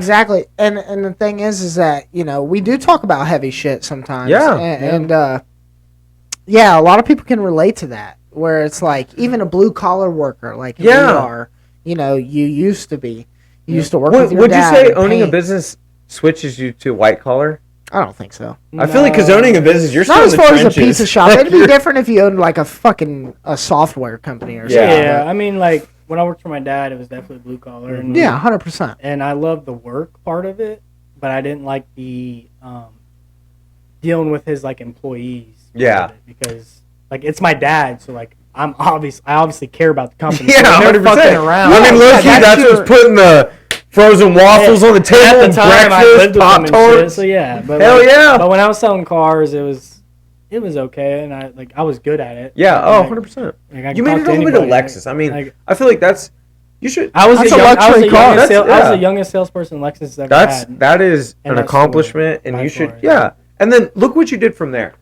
exactly. And the thing is that, you know, we do talk about heavy shit sometimes. Yeah. And yeah, a lot of people can relate to that, where it's like, even a blue-collar worker, like we are, you know, you used to be. You used to work with your dad. Would you say owning a business switches you to white-collar? I don't think so. I feel like because owning a business, you're still in the trenches. Not as far as a pizza shop. It'd be different if you owned like a software company or something. Yeah, I mean, like when I worked for my dad, it was definitely blue collar. Yeah, 100%. And I loved the work part of it, but I didn't like the dealing with his like employees. Yeah, because like it's my dad, so like I obviously care about the company. Yeah, so 100%. Fucking around. I mean, look, that's what's putting the frozen waffles on the table, at the time, breakfast, Pop-Tarts. So yeah, but hell yeah. But when I was selling cars, it was okay, and I was good at it. Yeah, 100%. Like, you made it all the way to Lexus. I mean, I feel like that's you should. I was a luxury car. I was the youngest salesperson Lexus ever had. That is an accomplishment, and you should. Yeah, and then look what you did from there.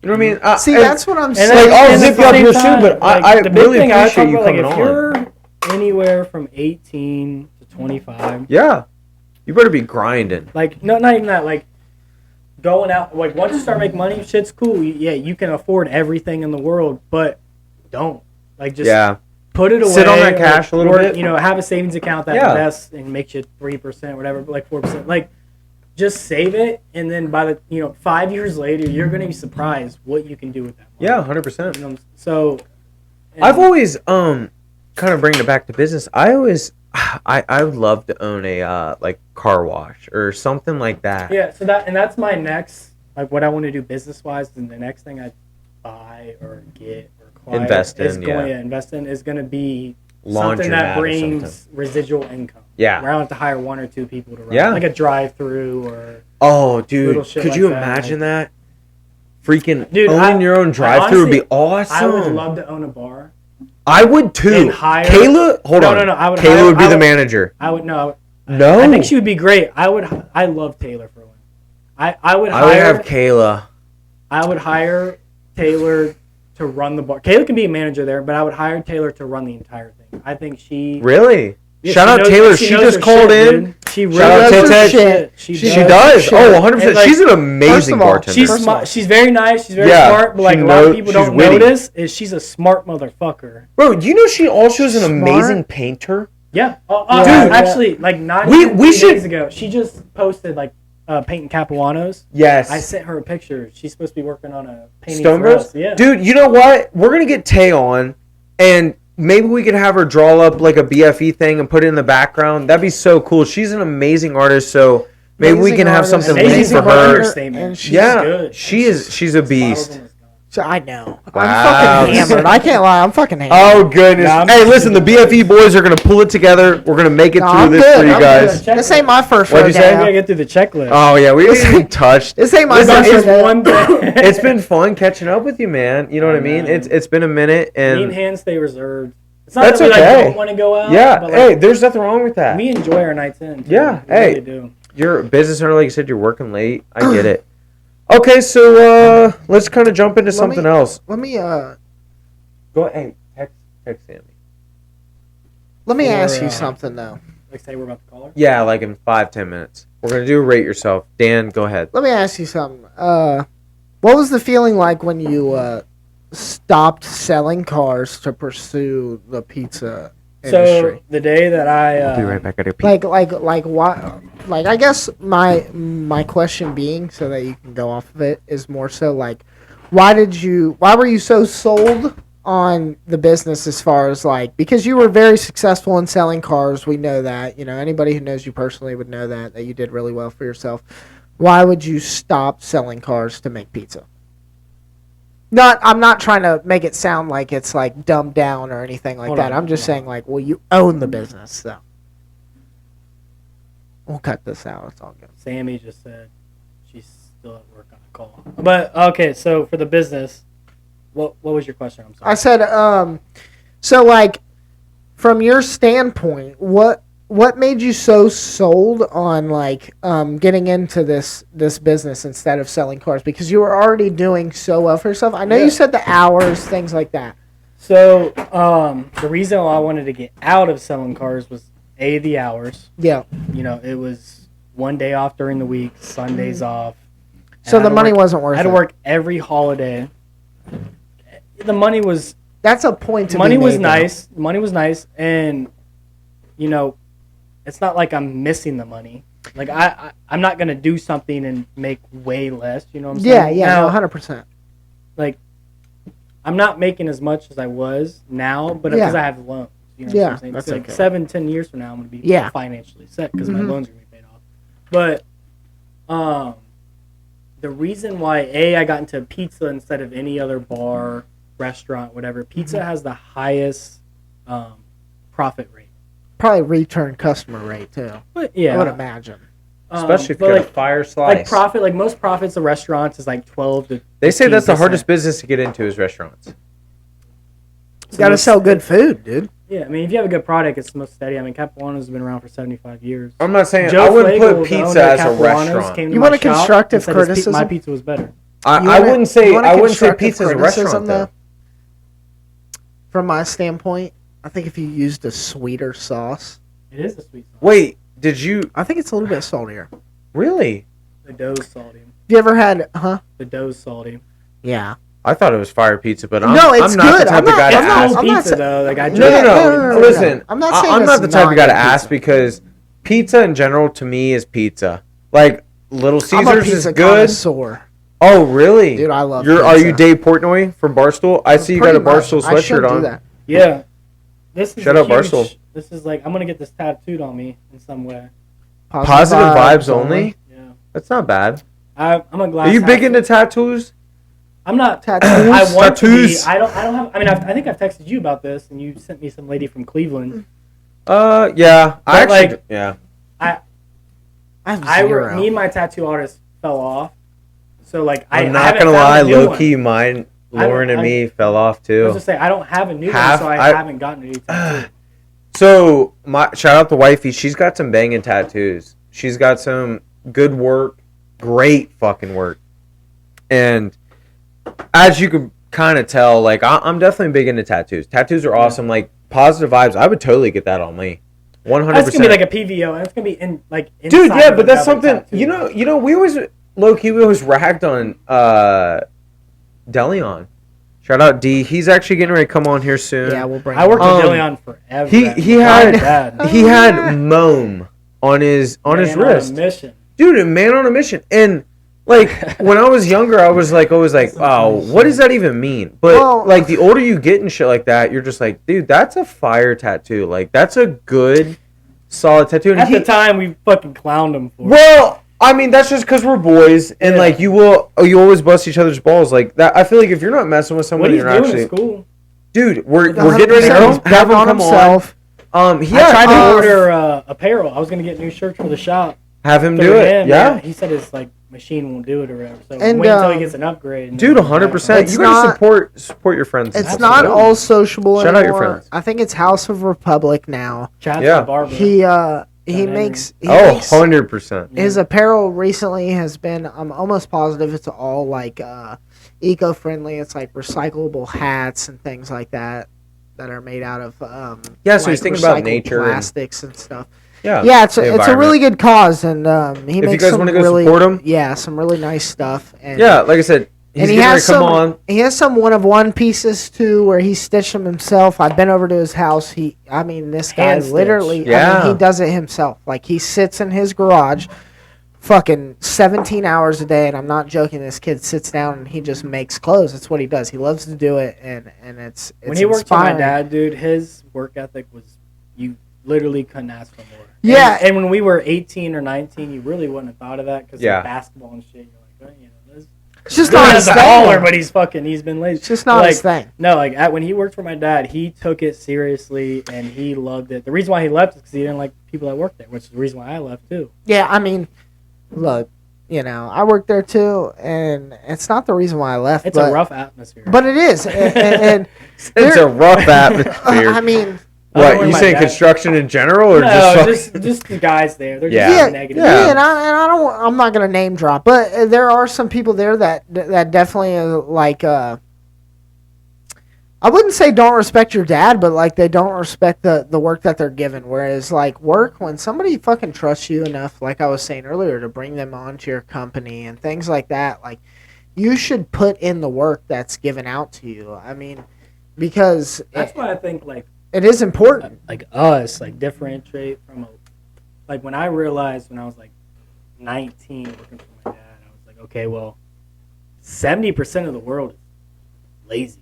You know what I mean? See, that's what I'm saying. Like, I'll zip you up here soon, but I really appreciate you coming on. If you're anywhere from 18 to 25, yeah, you better be grinding. Like, no, not even that. Like, going out. Like, once you start making money, shit's cool. Yeah, you can afford everything in the world, but don't. Like, just put it away. Sit on that cash a little bit. You know, have a savings account that invests and makes you 3%, whatever, like 4%. Like, just save it, and then by the 5 years later, you're gonna be surprised what you can do with that money. Yeah, 100%. You know, so I've always kind of bringing it back to business. I would love to own a like car wash or something like that. Yeah, so that's my next, like, what I want to do business wise, and the next thing I buy or get or acquire invest in is going to be Laundromat something that brings residual income. Yeah, where I don't have to hire 1 or 2 people to run, like a drive-through or. Oh, dude, could you imagine that? Freaking owning your own drive-through would be awesome. I would love to own a bar. I would too. Kayla, hold on. No. Kayla would be the manager. I would no. No. I think she would be great. I love Taylor for one. I would have Kayla. I would hire Taylor to run the bar. Kayla can be a manager there, but I would hire Taylor to run the entire thing. I think she really. Yeah, shout out Taylor. She just called in. Dude. She really does her shit. She does. Oh, 100%. Like, she's an amazing bartender. She's smart. She's very nice. She's very smart. But like a lot of people don't notice is she's a smart motherfucker. Bro, do you know she also is an amazing painter? Yeah. Dude, actually, like not even 2 days ago, she just posted like painting Capuanos. Yes. I sent her a picture. She's supposed to be working on a painting Stonebros? Yeah. Dude, you know what? We're gonna get Tay on, and maybe we could have her draw up like a BFE thing and put it in the background. That'd be so cool. She's an amazing artist, so maybe we can have something made for her. And she's good. She's a beast. So I know. Wow. I'm fucking hammered. I can't lie. I'm fucking hammered. Oh, goodness. Hey, listen, the BFE boys are going to pull it together. We're going to make it through this for you guys. This ain't my first What'd you say? We got to get through the checklist. Oh, yeah. We didn't even touch. This ain't my first one thing. It's been fun catching up with you, man. You know what I mean? It's been a minute. And me and Han stay reserved. It's not that we don't want to go out. Yeah. But hey, there's nothing wrong with that. We enjoy our nights in. Too. Yeah. We really do. You're a business owner. Like you said, you're working late. I get it. Okay, so let's kind of jump into something else. Let me go ahead. Text Sammy. Let me ask you something though. Like say we're about to call her? Yeah, like in 5-10 minutes. We're gonna do rate yourself. Dan, go ahead. Let me ask you something. What was the feeling like when you stopped selling cars to pursue the pizza industry? So the day that I'll be right back at your pizza. Like what? Like I guess my question being, so that you can go off of it, is more so like, why were you so sold on the business as far as like, because you were very successful in selling cars. We know that, anybody who knows you personally would know that you did really well for yourself. Why would you stop selling cars to make pizza? I'm not trying to make it sound like it's like dumbed down or anything like that. I'm just saying like, well, you own the business, so. We'll cut this out. It's all good. Sammy just said she's still at work on a call. But okay, so for the business, what was your question? I'm sorry. I said, so like, from your standpoint, what made you so sold on like getting into this business instead of selling cars? Because you were already doing so well for yourself. I know you said the hours, things like that. So the reason I wanted to get out of selling cars was the hours. Yeah. It was 1 day off during the week, Sundays off. So the money wasn't worth it. I had to work every holiday. The money was... That's a point to money be made, was nice. Money was nice, and, you know, it's not like I'm missing the money. Like, I'm not going to do something and make way less, you know what I'm saying? Yeah, now, 100%. Like, I'm not making as much as I was now, but because I have loans. You know what I'm saying? That's like okay. 7-10 years from now, I'm going to be financially set because my loans are going to be paid off. But the reason why, I got into pizza instead of any other bar, restaurant, whatever, pizza has the highest profit rate. Probably return customer rate, too. But, yeah. I would imagine. Especially if you got a fire slice. Like most profits of restaurants is like 12 to They say that's the hardest business to get into is restaurants. You got to sell good food, dude. Yeah, I mean, if you have a good product, it's the most steady. I mean, Capuano's been around for 75 years. I'm not saying Joe I wouldn't Flagle, put pizza as a restaurant. You want a constructive criticism? My pizza was better. I wouldn't say pizza is a restaurant though. From my standpoint, I think if you used a sweeter sauce. It is a sweet sauce. Wait, did you? I think it's a little bit saltier. Really? The dough's salty. Have you ever had? The dough's salty. Yeah. I thought it was fire pizza, but it's I'm not good. the type of guy to ask. It's pizza though. Like no. Listen, I'm not saying I'm not the type of guy to pizza. ask because pizza in general to me is pizza. Like Little Caesars is good. Connoisseur. Oh really, dude? I love. Are you Dave Portnoy from Barstool? I see you got a Barstool sweatshirt on. That. Yeah. This is Shout out Barstool. This is like I'm gonna get this tattooed on me in some way. Positive vibes only. Yeah. That's not bad. I'm a glass. Are you big into tattoos? I'm not. Tattoos. I want tattoos. to be. I don't have. I mean, I think I've texted you about this, and you sent me some lady from Cleveland. Yeah. I actually, yeah. Me and my tattoo artist fell off. So like, I'm not gonna lie, low key, mine, Lauren and me fell off too. I was just saying, I don't have a new one, so I haven't gotten a new tattoo. So shout out to wifey. She's got some banging tattoos. She's got some good work, great fucking work, and as you can kind of tell, like I'm definitely big into tattoos. Tattoos are awesome. Like positive vibes. I would totally get that on me. 100%. That's gonna be like a PVO, and it's gonna be in like. Dude, yeah, but that's something. Tattoo. You know, we always low key we always ragged on Deleon. Shout out D. He's actually getting ready to come on here soon. Yeah, we'll bring. I worked with Deleon forever. He had Moam on his wrist. On a mission. Dude, a man on a mission. And like when I was younger, I was like always like, oh, what does that even mean? But like the older you get and shit like that, you're just like, dude, that's a fire tattoo. Like that's a good, solid tattoo. And at the time, we fucking clowned him for it. Well, I mean, that's just because we're boys, and like you always bust each other's balls like that. I feel like if you're not messing with someone, you're actually is cool. Dude, we're getting ready to go. Have him come himself. on. I tried to order apparel. I was gonna get new shirts for the shop. Have him do it. Yeah. He said his like machine won't do it or whatever. So and, wait until he gets an upgrade. Dude, 100%. You gotta support your friends. It's not all sociable anymore. Shout out your friends. I think it's House of Republic now. Chad's my barber. He makes 100%. His apparel recently has been I'm almost positive it's all like eco-friendly. It's like recyclable hats and things like that are made out of so like he's thinking about nature plastics and stuff. Yeah, it's a really good cause, and he makes you guys some want to go really support him, some really nice stuff. And like I said, he's getting to come on. He has some one-of-one pieces too, where he stitched them himself. I've been over to his house. This guy literally, he does it himself. Like he sits in his garage, fucking 17 hours a day, and I'm not joking. This kid sits down and he just makes clothes. That's what he does. He loves to do it, and it's when he worked for my dad, dude. His work ethic was you literally couldn't ask for more. Yeah, and when we were 18 or 19, you really wouldn't have thought of that because of basketball and shit. You're like, it's just not his thing. Baller, but he's been lazy. It's just not his thing. No, when he worked for my dad, he took it seriously and he loved it. The reason why he left is because he didn't like people that worked there, which is the reason why I left too. Yeah, I mean, look, I worked there too, and it's not the reason why I left. It's a rough atmosphere. But it is, and it's a rough atmosphere. I mean. What, you saying construction in general, or just the guys there? They're just negative. Yeah, and I'm not gonna name drop, but there are some people there that definitely like I wouldn't say don't respect your dad, but like they don't respect the work that they're given. Whereas like work, when somebody fucking trusts you enough, like I was saying earlier, to bring them onto your company and things like that, like you should put in the work that's given out to you. I mean, because that's why I think like it is important. Like us, like differentiate from like when I realized when I was like 19 working for my dad, I was like, okay, well, 70% of the world is lazy.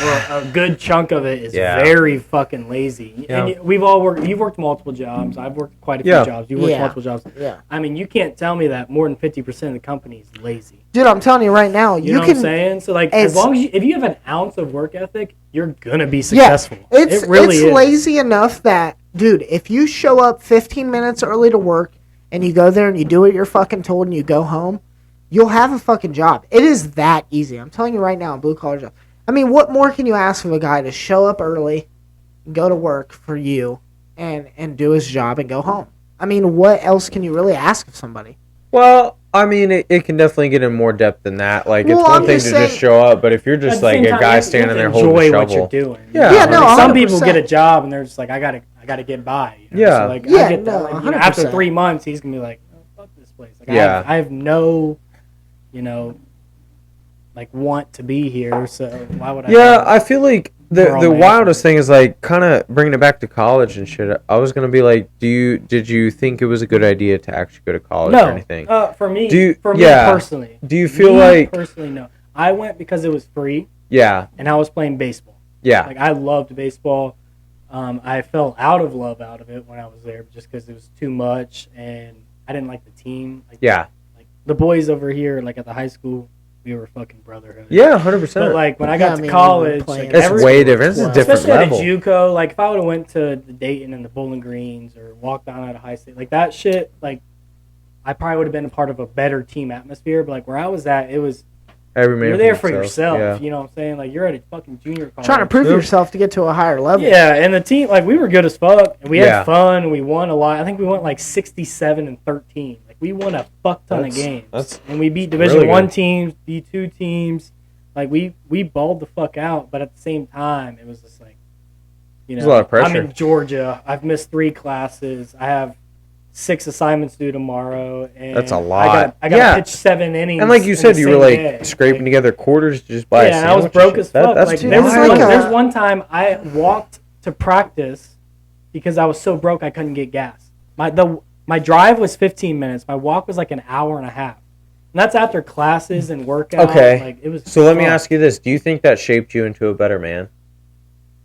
Or a good chunk of it is very fucking lazy. Yeah. And we've all worked. You've worked multiple jobs. I've worked quite a few jobs. You've worked multiple jobs. Yeah. I mean, you can't tell me that more than 50% of the company is lazy. Dude, I'm telling you right now, you know what I'm saying? So like, as long as if you have an ounce of work ethic, you're gonna be successful. Yeah, it really is lazy enough that, dude, if you show up 15 minutes early to work and you go there and you do what you're fucking told and you go home, you'll have a fucking job. It is that easy. I'm telling you right now, blue collar job. I mean, what more can you ask of a guy to show up early, go to work for you, and do his job and go home? I mean, what else can you really ask of somebody? Well, I mean, it can definitely get in more depth than that. Like, it's one thing to just show up, but if you're just like a guy standing there holding a shovel, what you're doing. Yeah, no, like, some people get a job and they're just like, I gotta get by. You know? Yeah, so like, I get that. Like, you know, after 3 months, he's gonna be like, oh, fuck this place. Like, I have no, like want to be here, so why would I? Yeah, I feel like the wildest thing is like kind of bringing it back to college and shit. I was gonna be like, did you think it was a good idea to actually go to college or anything? For me personally. Do you feel like personally? No, I went because it was free. Yeah, and I was playing baseball. Yeah, like I loved baseball. I fell out of it when I was there just because it was too much, and I didn't like the team. Like, like the boys over here, like at the high school. We were fucking brotherhood. Yeah, 100%. But like when I got to college, like, it's way different. It's a different especially level. At a JUCO, like if I would have went to the Dayton and the Bowling Greens or walked down at a high state, like that shit, like I probably would have been a part of a better team atmosphere. But like where I was at, it was you're there for yourself. Yeah. You know what I'm saying? Like you're at a fucking junior college. Trying to prove yourself to get to a higher level. Yeah, and the team, like we were good as fuck, and we had fun. And we won a lot. I think we went like 67-13. We won a fuck ton of games, and we beat Division I teams, D2 teams. Like we balled the fuck out, but at the same time, it was just like, there's a lot of pressure. I'm in Georgia. I've missed 3 classes. I have 6 assignments due tomorrow, and that's a lot. I got to pitch 7 innings. And like you said, you were like scraping together quarters to just buy. Yeah, and I was broke as fuck. Like there's one time I walked to practice because I was so broke I couldn't get gas. My drive was 15 minutes. My walk was like an hour and a half. And that's after classes and workouts. Okay. Like, it was so let me ask you this. Do you think that shaped you into a better man?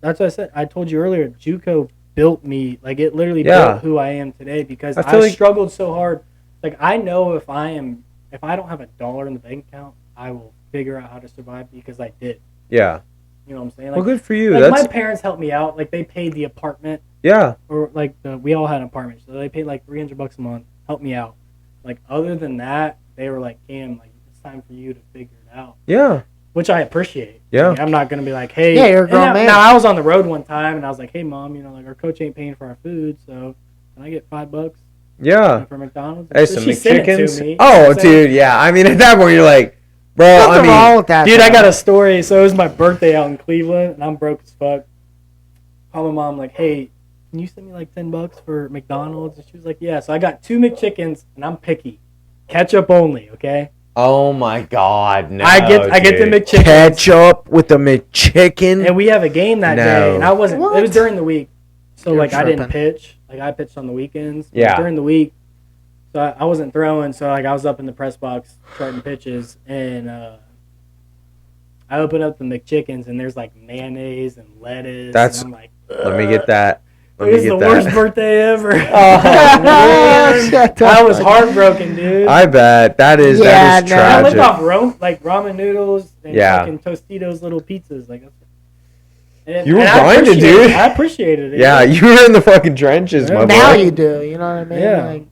That's what I said. I told you earlier, JUCO built me. Like, it literally built who I am today because I struggled so hard. Like, I know if I don't have $1 in the bank account, I will figure out how to survive because I did. Yeah. You know what I'm saying? Like, well, good for you. Like my parents helped me out. Like, they paid the apartment. Yeah. Or like we all had an apartment, so they paid like $300 a month, help me out. Like other than that, they were like, "Cam, like it's time for you to figure it out." Yeah. Which I appreciate. Yeah. Like, I'm not gonna be like, "Hey." Yeah, you're a grown man. Now I was on the road one time, and I was like, "Hey, mom, like our coach ain't paying for our food, so can I get $5?" Yeah. For McDonald's. Hey, some McChickens. Oh, dude, yeah. I mean, at that point, you're like, bro. Nothing wrong with that, dude. I got a story. So it was my birthday out in Cleveland, and I'm broke as fuck. Call my mom like, "Hey, can you send me like $10 for McDonald's?" And she was like, "Yeah." So I got 2 McChickens, and I'm picky, ketchup only. Okay. Oh my God! No, I get the McChickens. Ketchup with the McChicken. And we have a game that day, and I wasn't. What? It was during the week, so you're like tripping. I didn't pitch. Like I pitched on the weekends. Yeah. During the week, so I wasn't throwing. So like I was up in the press box charting pitches, and I open up the McChickens, and there's like mayonnaise and lettuce. That's. And I'm like, let me get that. It was the worst birthday ever. I was heartbroken, dude. I bet that is tragic. I lived off ramen noodles and fucking Tostitos little pizzas. Like you were grinding, dude. I appreciated it. Yeah, you were in the fucking trenches, my boy. Now you do. You know what I mean?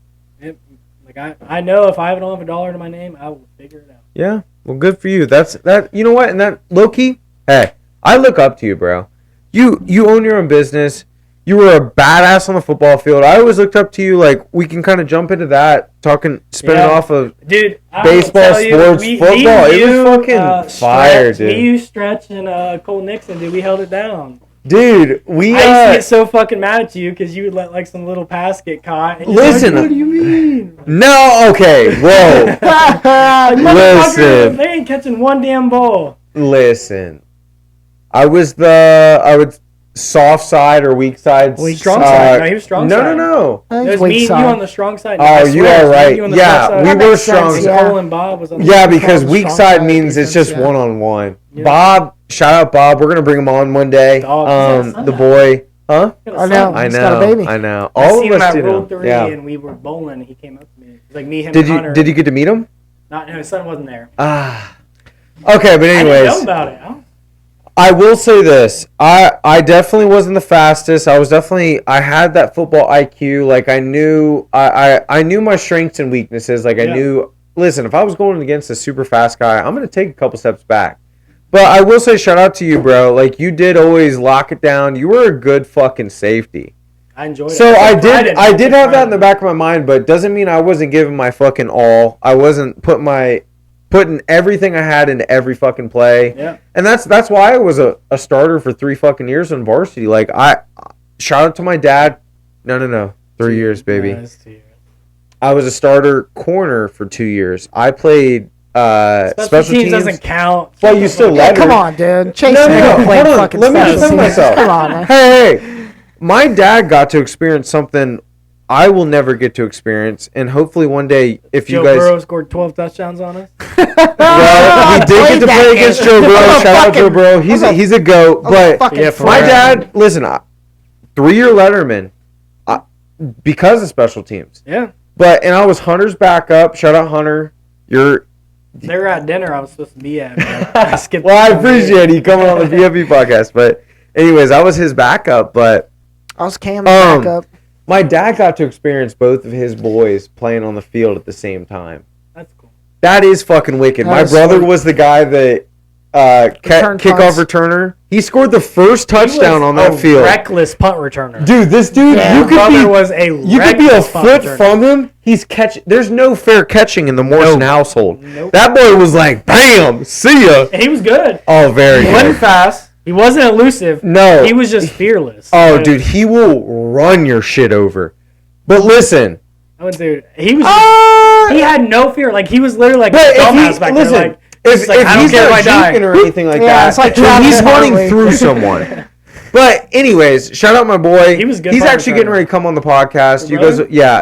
Yeah. I know if I don't have $1 to my name, I will figure it out. Yeah. Well, good for you. That's that. You know what? And that low key. Hey, I look up to you, bro. You own your own business. You were a badass on the football field. I always looked up to you. Like, we can kind of jump into that, spinning off of baseball, sports, football. It was fucking fire, dude. Me, you, Stretch, and Cole Nixon, dude, we held it down. Dude, I used to get so fucking mad at you because you would let like some little pass get caught. And listen, like, what do you mean? No, okay, whoa. Like, listen, they ain't catching one damn ball. Listen, I would soft side or weak side. Strong side. No, he was strong side. No. It was me and you on the strong side. Oh, you are right. Yeah, we were strong side. Cole and Bob was on the yeah, because weak side means it's just one-on-one. Yeah. Bob, shout out Bob. We're going to bring him on one day. The boy. Huh? I know. I He's got a baby. I know. All of us do know. Yeah. And we were bowling. And he came up to me. It was like me, him, and Hunter. Did you get to meet him? No, his son wasn't there. Okay, but anyways. I didn't know about it. I will say this. I definitely wasn't the fastest. I had that football IQ. Like, I knew my strengths and weaknesses. Like, I knew, listen, if I was going against a super fast guy, I'm going to take a couple steps back. But I will say shout out to you, bro. Like, you did always lock it down. You were a good fucking safety. I enjoyed it. So I did have that in the back of my mind, but it doesn't mean I wasn't giving my fucking all. I wasn't putting everything I had into every fucking play. Yeah. And that's why I was a starter for 3 fucking years in varsity. Like, shout out to my dad. No. 3 years, baby. Yeah, 2 years. I was a starter corner for 2 years. I played special teams doesn't count. Well, you still led. Come on, dude. Chase no. Hold on. Let me defend myself. Come on. Hey. My dad got to experience something I will never get to experience, and hopefully one day, if you guys... Joe Burrow scored 12 touchdowns on us? Well, he did get to play against Joe Burrow. Shout out Joe Burrow. He's a GOAT. But my dad, listen, 3-year letterman because of special teams. Yeah. And I was Hunter's backup. Shout out Hunter. They were at dinner I was supposed to be at. I skipped. Well, I appreciate you coming on the VFB podcast. But anyways, I was his backup. But I was Cam's backup. My dad got to experience both of his boys playing on the field at the same time. That's cool. That is fucking wicked. My brother was the guy that kickoff returner. He scored the first touchdown on that field. Reckless punt returner. Dude, this dude, you could be a foot from him. He's catching. There's no fair catching in the Morrison household. Nope. That boy was like, bam, see ya. And he was good. Oh, very good. He wasn't fast. He wasn't elusive. No. He was just fearless. Oh, dude, he will run your shit over. But listen. Oh, dude, he was. He had no fear. Like, he was literally like a dumbass back there. Like, if I don't he's care if I die or anything like that, it's like he's running through someone. But anyways, shout out my boy. He was good. He's actually getting ready to come on the podcast. You guys,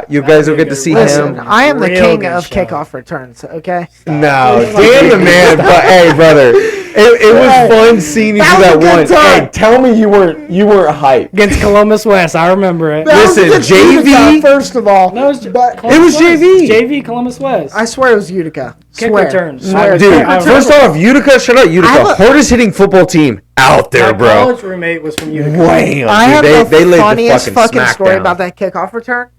you guys will get to see him. I am the king of kickoff returns. Okay. No, damn the man. But hey, brother, it was fun seeing you do that once. Hey, tell me you weren't hyped against Columbus West. I remember it. Listen, JV. First of all, no, it was JV. JV Columbus West. I swear it was Utica. Kick returns. Dude, first off, Utica. Shout out Utica. Hardest hitting football team out there, bro. My college roommate was from Utica. Wham, I have they the funniest fucking fucking story about that kickoff return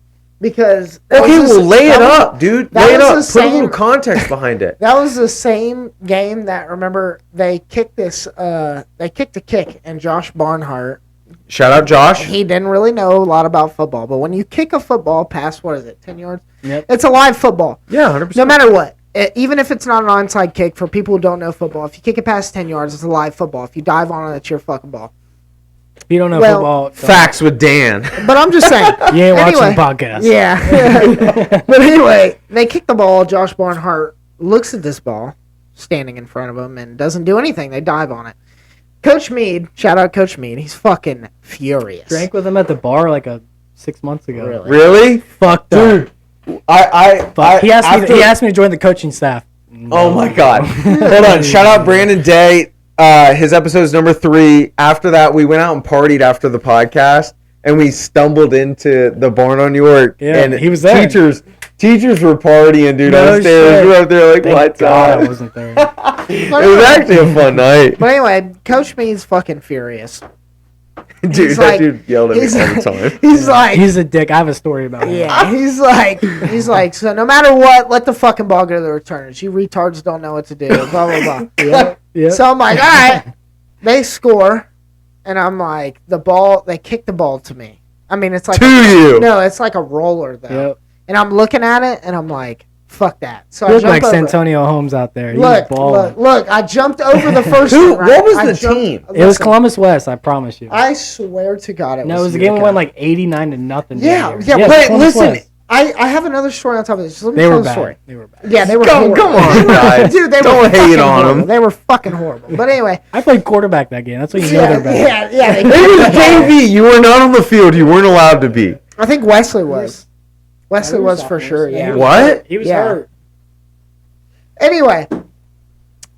because lay it up, dude. Lay it up. Put a little context behind it. That was the same game that remember they kicked a kick and Josh Barnhart. Shout out Josh. He didn't really know a lot about football, but when you kick a football past 10 yards, yep. It's a live football. Yeah, 100%. No matter what. Even if it's not an onside kick, for people who don't know football, if you kick it past 10 yards, it's a live football. If you dive on it, it's your fucking ball. If you don't know football. Facts with Dan. But I'm just saying. You ain't watching the podcast. Yeah. But anyway, they kick the ball. Josh Barnhart looks at this ball standing in front of him and doesn't do anything. They dive on it. Coach Mead, shout out Coach Mead, he's fucking furious. Drank with him at the bar like 6 months ago. Really? Fucked up. Dude. He asked me to join the coaching staff. Oh my god. Hold on. Shout out Brandon Day. His episode's number 3. After that, we went out and partied after the podcast, and we stumbled into the barn on York. Yeah, and he was there. Teachers were partying, dude. Downstairs. We were up there like, what's up? I wasn't there. It was actually a fun night. But anyway, Coach Mead's fucking furious. Dude, dude yelled at me all the time. He's like, he's a dick. I have a story about him. Yeah, he's like, so no matter what, let the fucking ball go to the returners. You retards don't know what to do. Blah blah blah. Yeah. So I'm like, all right. They score. and I'm like, they kicked the ball to me. I mean, it's like you. No, it's like a roller though. Yep. And I'm looking at it, and I'm like, fuck that. So You I look jump like over. Santonio Holmes out there. Look! I jumped over the first Who? one. Right? What was I the jumped- team? It was listen, Columbus West, I promise you. I swear to God, it was. No, it was a game we won like 89-0. Yeah, that yeah. year. But Columbus listen, West. I have another story on top of this. Just let me They tell were the bad. story. They were bad. Yeah, they were. Come horrible. on, guys. Dude, they Don't were hate fucking on horrible. them. They were fucking horrible. But anyway, I played quarterback that game. That's what you know yeah, they're bad. yeah. It was JV. You were not on the field. You weren't allowed to be. I think Wesley was. Wesley Yeah, he was for sophomores. sure. Yeah, Yeah. he was What? hurt. He was Yeah. hurt. Anyway,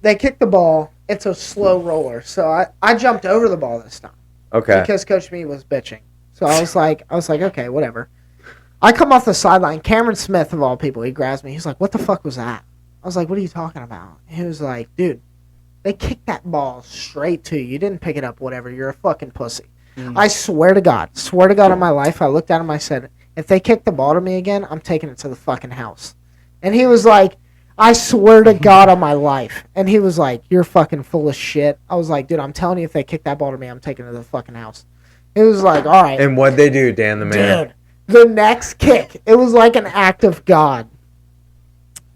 they kicked the ball. It's a slow roller. So I jumped over the ball this time Okay. because Coach Me was bitching. So I was like, okay, whatever. I come off the sideline. Cameron Smith, of all people, he grabs me. He's like, what the fuck was that? I was like, what are you talking about? He was like, dude, they kicked that ball straight to you. You didn't pick it up, whatever. You're a fucking pussy. I swear to God on my life, I looked at him, I said, if they kick the ball to me again, I'm taking it to the fucking house. And he was like, I swear to God on my life. And he was like, you're fucking full of shit. I was like, dude, I'm telling you, if they kick that ball to me, I'm taking it to the fucking house. He was like, all right. And what'd they do, Dan the man? Dude, the next kick, it was like an act of God.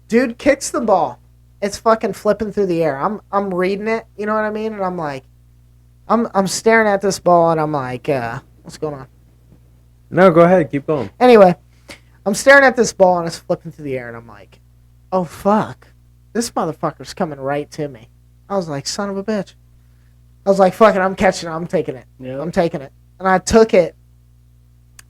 Dude kicks the ball. It's fucking flipping through the air. I'm reading it, you know what I mean? And I'm like, I'm staring at this ball, and I'm like, what's going on? No, go ahead. Keep going. Anyway, I'm staring at this ball, and it's flipping through the air, and I'm like, oh, fuck. This motherfucker's coming right to me. I was like, son of a bitch. I was like, fuck it, I'm catching it. I'm taking it. Yep. I'm taking it. And I took it.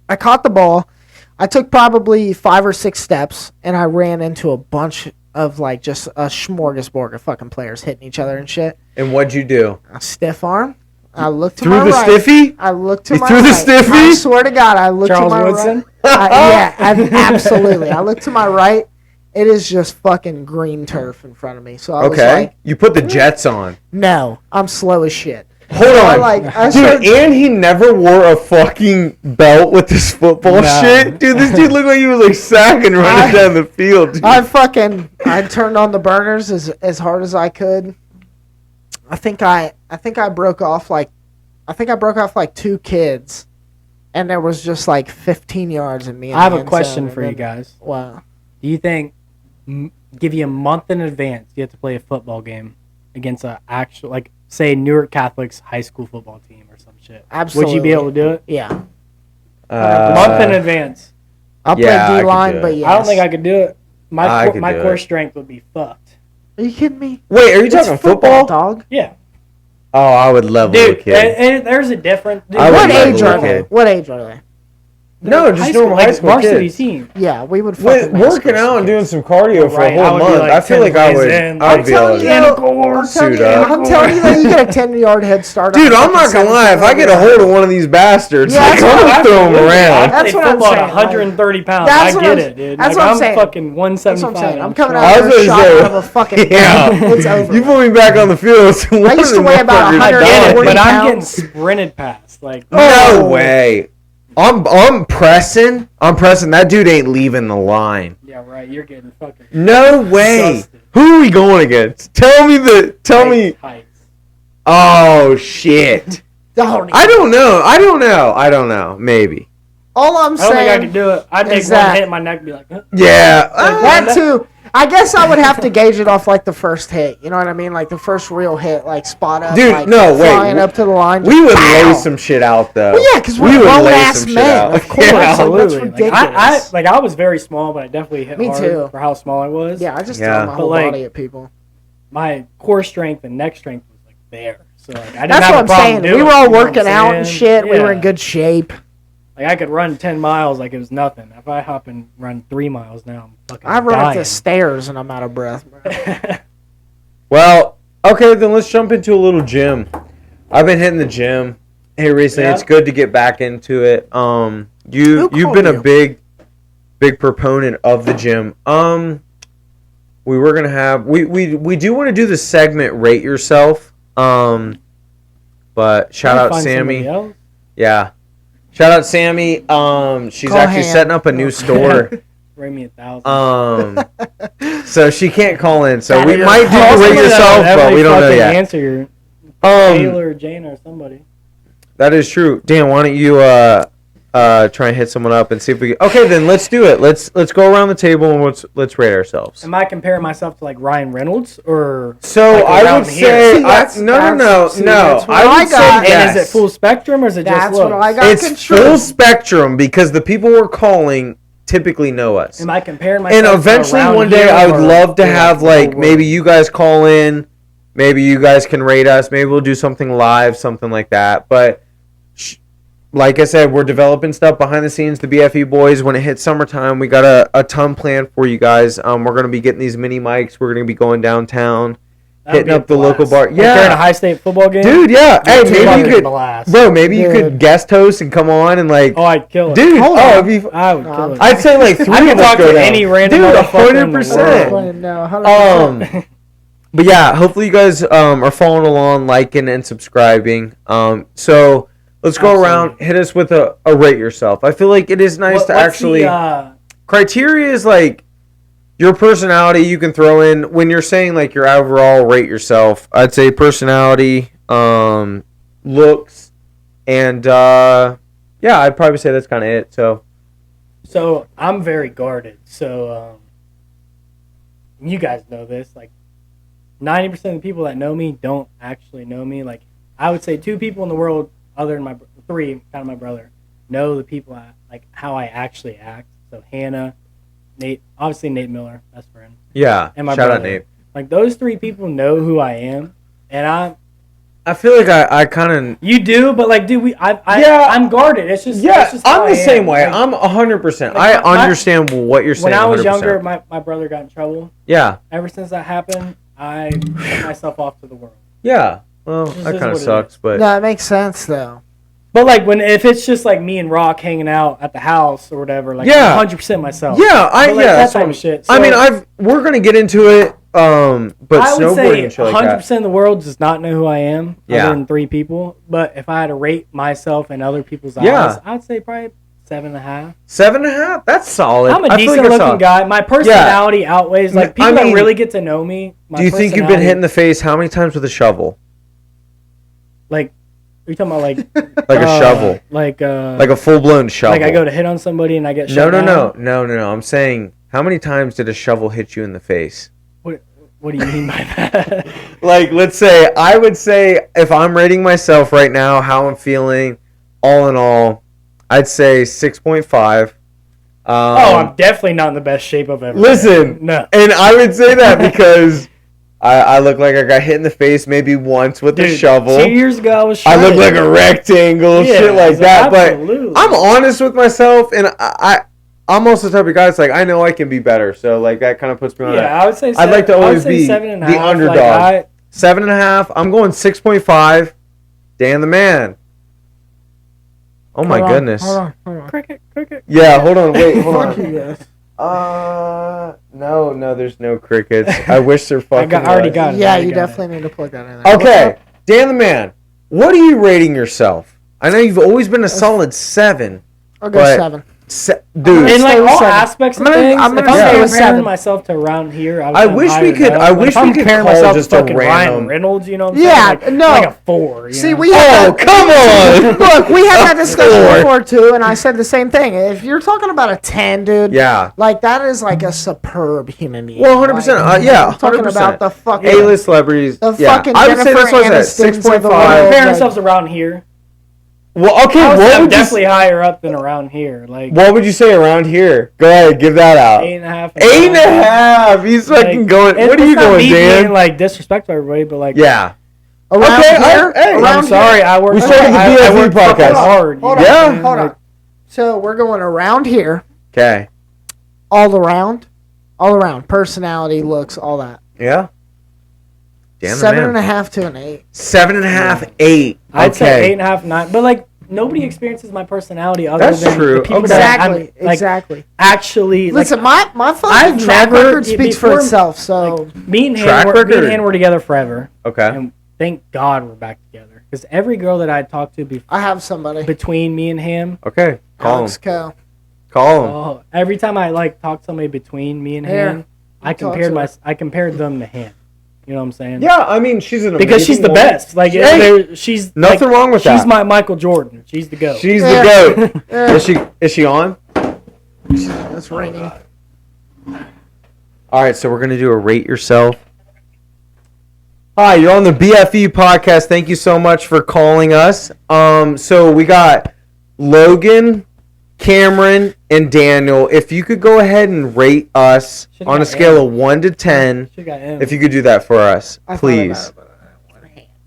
I caught the ball. I took probably 5 or 6 steps, and I ran into a bunch of, like, just a smorgasbord of fucking players hitting each other and shit. And what'd you do? A stiff arm. I looked to Threw my the right. stiffy? I looked to You my threw the right. stiffy? I swear to God, I looked Charles to my Woodson? right. Absolutely. I looked to my right. It is just fucking green turf in front of me. So I was Okay. like, You put the Jets on. no, I'm slow as shit. Hold So on. I Dude, started- and he never wore a fucking belt with this football No. shit. Dude, this dude looked like he was like sacking running down the field. Dude. I turned on the burners as hard as I could. I think I broke off like 2 kids, and there was just like 15 yards in me. In I have the a end question zone, for and you then- guys. Wow. Do you think give you a month in advance you have to play a football game against a actual, like, say, Newark Catholic's high school football team or some shit? Absolutely. Would you be able to do it? Yeah. Month in advance. I'll yeah, I play could D line, do but it. yes. I don't think I could do it. I could My do core it. strength would be fucked. Are you kidding me? Wait, are you It's talking football? dog. Yeah. Oh, I would level a Dude, kid. and there's a difference. Dude, I would What level age a are they? kid. What age are they? No, just normal high school varsity kids. team. Yeah, we would Wait, fucking working out and doing some cardio for a Right, I whole would be month. like I feel 10 like I would. plays in. I would be able telling to. you, Tentacles, suit up. I'm telling you that you get a 10-yard head start. Dude, on I'm not gonna fucking lie. If I get a 17-year-old. hold of one of these bastards, Yeah, like, that's I'm what gonna throw them I around. That's played what I'm football saying, at 130 pounds. That's I what get I'm- it, dude. that's Like, what I'm saying. fucking That's what I'm 175. saying. I'm coming I out was with a gonna shot say- out of a fucking Yeah. It's over. You put me back on the field. I used to weigh about I 100 get it, 140 but I'm getting pounds. sprinted past. Like, No way. I'm pressing. I'm pressing. That dude ain't leaving the line. yeah, right. You're getting fucking. No way. Disgusted. Who are we going against? Tell me. Heights. Oh shit. Don't I don't know. Maybe. All I'm I don't think I saying could do it. I'd take is one that- hit in my neck and be like, huh? Yeah. that too. I guess I would have to gauge it off like the first hit. You know what I mean? Like the first real hit, like spot up. Dude, like, no, wait. flying up to the line. We would pow. lay some shit out though. Well, yeah, because we we're would lay grown-ass some shit men. out. Of course. Yeah. Like, Absolutely. that's Like, ridiculous. I was very small, but I definitely hit Me hard too. for how small I was. Yeah, I just Yeah. throw my whole But, like, body at people. My core strength and neck strength was like there. So like, I didn't That's have what a I'm problem saying. doing We it, were all you know what working I'm out and saying? shit. We were Yeah. in good shape. Like I could run 10 miles like it was nothing. If I hop and run 3 miles now, I'm fucking I run up dying. the stairs and I'm out of breath. Well, okay, then let's jump into a little gym. I've been hitting the gym here recently. Yeah. It's good to get back into it. You've called been you? a big proponent of the gym. We were gonna have we do want to do the segment rate yourself. But shout out Find Sammy. somebody else. Yeah. Shout out Sammy. She's Call actually Ham. setting up a new store. Rate me 1,000. So she can't call in. So we Gotta might go. do rate yourself, but we don't know yet. Answer your Um, Taylor or Jane or somebody. That is true. Dan, why don't you try and hit someone up and see if we can... Okay, then let's do it. Let's go around the table and let's rate ourselves. Am I comparing myself to like Ryan Reynolds or? So like I would say no. I would say And is it full spectrum or is it just looks? What I got. It's full spectrum because the people we're calling typically know us. Am I comparing myself? And eventually to one day I would love to have like maybe you guys call in, maybe you guys can rate us, maybe we'll do something live, something like that. But like I said, we're developing stuff behind the scenes. The BFE boys, when it hits summertime, we got a ton planned for you guys. We're gonna be getting these mini mics. We're gonna be going downtown, hitting up the local bar. Yeah, during a high state football game, dude. Yeah, hey, maybe you could, bro. Maybe you could guest host and come on and like. Oh, I'd kill it, dude. I would kill it. I'd say like 3 I of can us talk go to down. any random dude, motherfucker 100%. But yeah, hopefully you guys are following along, liking and subscribing. So let's go around, hit us with a rate yourself. I feel like it is nice to actually. Criteria is like your personality. You can throw in when you're saying like your overall rate yourself. I'd say personality, looks, and yeah, I'd probably say that's kind of it. So I'm very guarded. So you guys know this, like. 90% of the people that know me don't actually know me. Like, I would say 2 people in the world, other than 3, kind of my brother, know the people like how I actually act. So Hannah, Nate, obviously Nate Miller, best friend. Yeah, and my shout brother. out Nate. Like those 3 people know who I am, and I feel like I kind of. You do, but like, dude, I'm guarded. It's just I'm the same way. Like, I'm 100%. Like, I understand what you're saying. When I was 100%. younger, my brother got in trouble. Yeah. Ever since that happened, I put myself off to the world. Yeah. Well, that kind of sucks, but no, it makes sense though. But like if it's just like me and Rock hanging out at the house or whatever, like 100% myself. Yeah, that type of shit. So, I mean, we're gonna get into it. But I would say and shit like 100% of the world does not know who I am, yeah. other than 3 people. But if I had to rate myself in other people's eyes, I'd say probably 7.5. 7.5? That's solid. I'm a decent looking guy. My personality outweighs like people that really get to know me. Do you think you've been hit in the face how many times with a shovel? Like, are you talking about like like a shovel? Like a full blown shovel. Like I go to hit on somebody and I get shot down? No. I'm saying how many times did a shovel hit you in the face? What do you mean by that? Like, let's say I would say if I'm rating myself right now, how I'm feeling, all in all. I'd say 6.5. I'm definitely not in the best shape I've ever been. No. And I would say that because I look like I got hit in the face maybe once with a shovel. 2 years ago, I was shredded. I look like a rectangle, shit like that. Absolutely. But I'm honest with myself, and I'm also the type of guy that's like, I know I can be better. So, like, that kind of puts me on I would say I'd like to always be 7.5, the underdog. Like 7.5. I'm going 6.5. Dan the man. Oh my goodness. Hold on. Cricket. Yeah, hold on. Wait, hold on. No, there's no crickets. I wish there fucking I already got it. Yeah, you definitely need to plug that in there. Okay, Dan the man, what are you rating yourself? I know you've always been a solid 7. I'll go 7. Dude, in like all aspects of things, I'm if I'm comparing myself to around here, I wish we could. I wish we could compare call myself just to a fucking random. Ryan Reynolds. You know what I'm saying? saying? No. Like a 4. See, know? we had come on. Look, we had that discussion before too, and I said the same thing. If you're talking about a 10, dude, like that is like a superb human being. Well, 100%. Yeah, talking about the fucking A-list celebrities. The fucking I would say that's what I said. 6.5. Comparing ourselves around here. Well, okay, what would definitely higher up than around here. Like, what would you say around here? Go ahead, give that out. 8.5. 8.5. He's fucking going. What are you going, Dan? Being, like disrespectful to everybody, but like around here. I'm sorry. I work. We started the BFE podcast. Hard. Hold on. So we're going around here. Okay. All around. Personality, looks, all that. Yeah. 7.5 to an 8. 7.5, 8. I'd say 8.5, 9. But like nobody experiences my personality other than the people exactly. that Exactly. Actually, listen, my fucking track record speaks for itself. So like, me and Hannah were together forever. Okay. And thank God we're back together because every girl that I talked to before, I have somebody between me and him. Okay. Call him. Co. Call him. Oh, every time I like talked to somebody between me and him, I compared them to him. You know what I'm saying? Yeah, I mean, she's an because she's the amazing woman. best. Like she's nothing like, wrong with that. She's my Michael Jordan. She's the GOAT. She's the GOAT. Is she on? That's ringing. All right, so we're gonna do a rate yourself. Hi, you're on the BFE podcast. Thank you so much for calling us. So we got Logan, Cameron, and Daniel. If you could go ahead and rate us on a scale of 1 to 10, if you could do that for us, please.